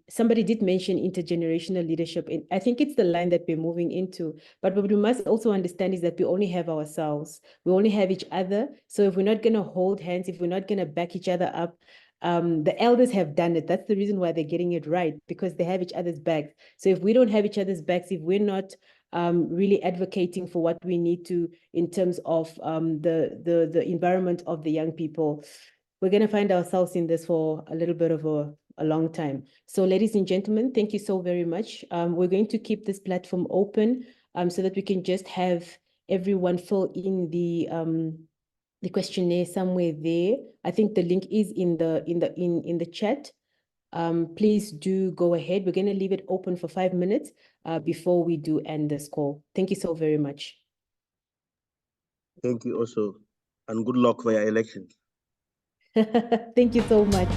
J: somebody did mention intergenerational leadership. I think it's the line that we're moving into. But what we must also understand is that we only have ourselves. We only have each other. So if we're not going to hold hands, if we're not going to back each other up, the elders have done it. That's the reason why they're getting it right, because they have each other's backs. So if we don't have each other's backs, if we're not really advocating for what we need to in terms of the environment of the young people, we're going to find ourselves in this for a little bit of a long time. So ladies and gentlemen, thank you so very much. We're going to keep this platform open so that we can just have everyone fill in the questionnaire somewhere there. I think the link is in the chat. Please do go ahead. We're going to leave it open for 5 minutes before we do end this call. Thank you so very much.
Q: Thank you also, and good luck for your elections.
J: Thank you so much.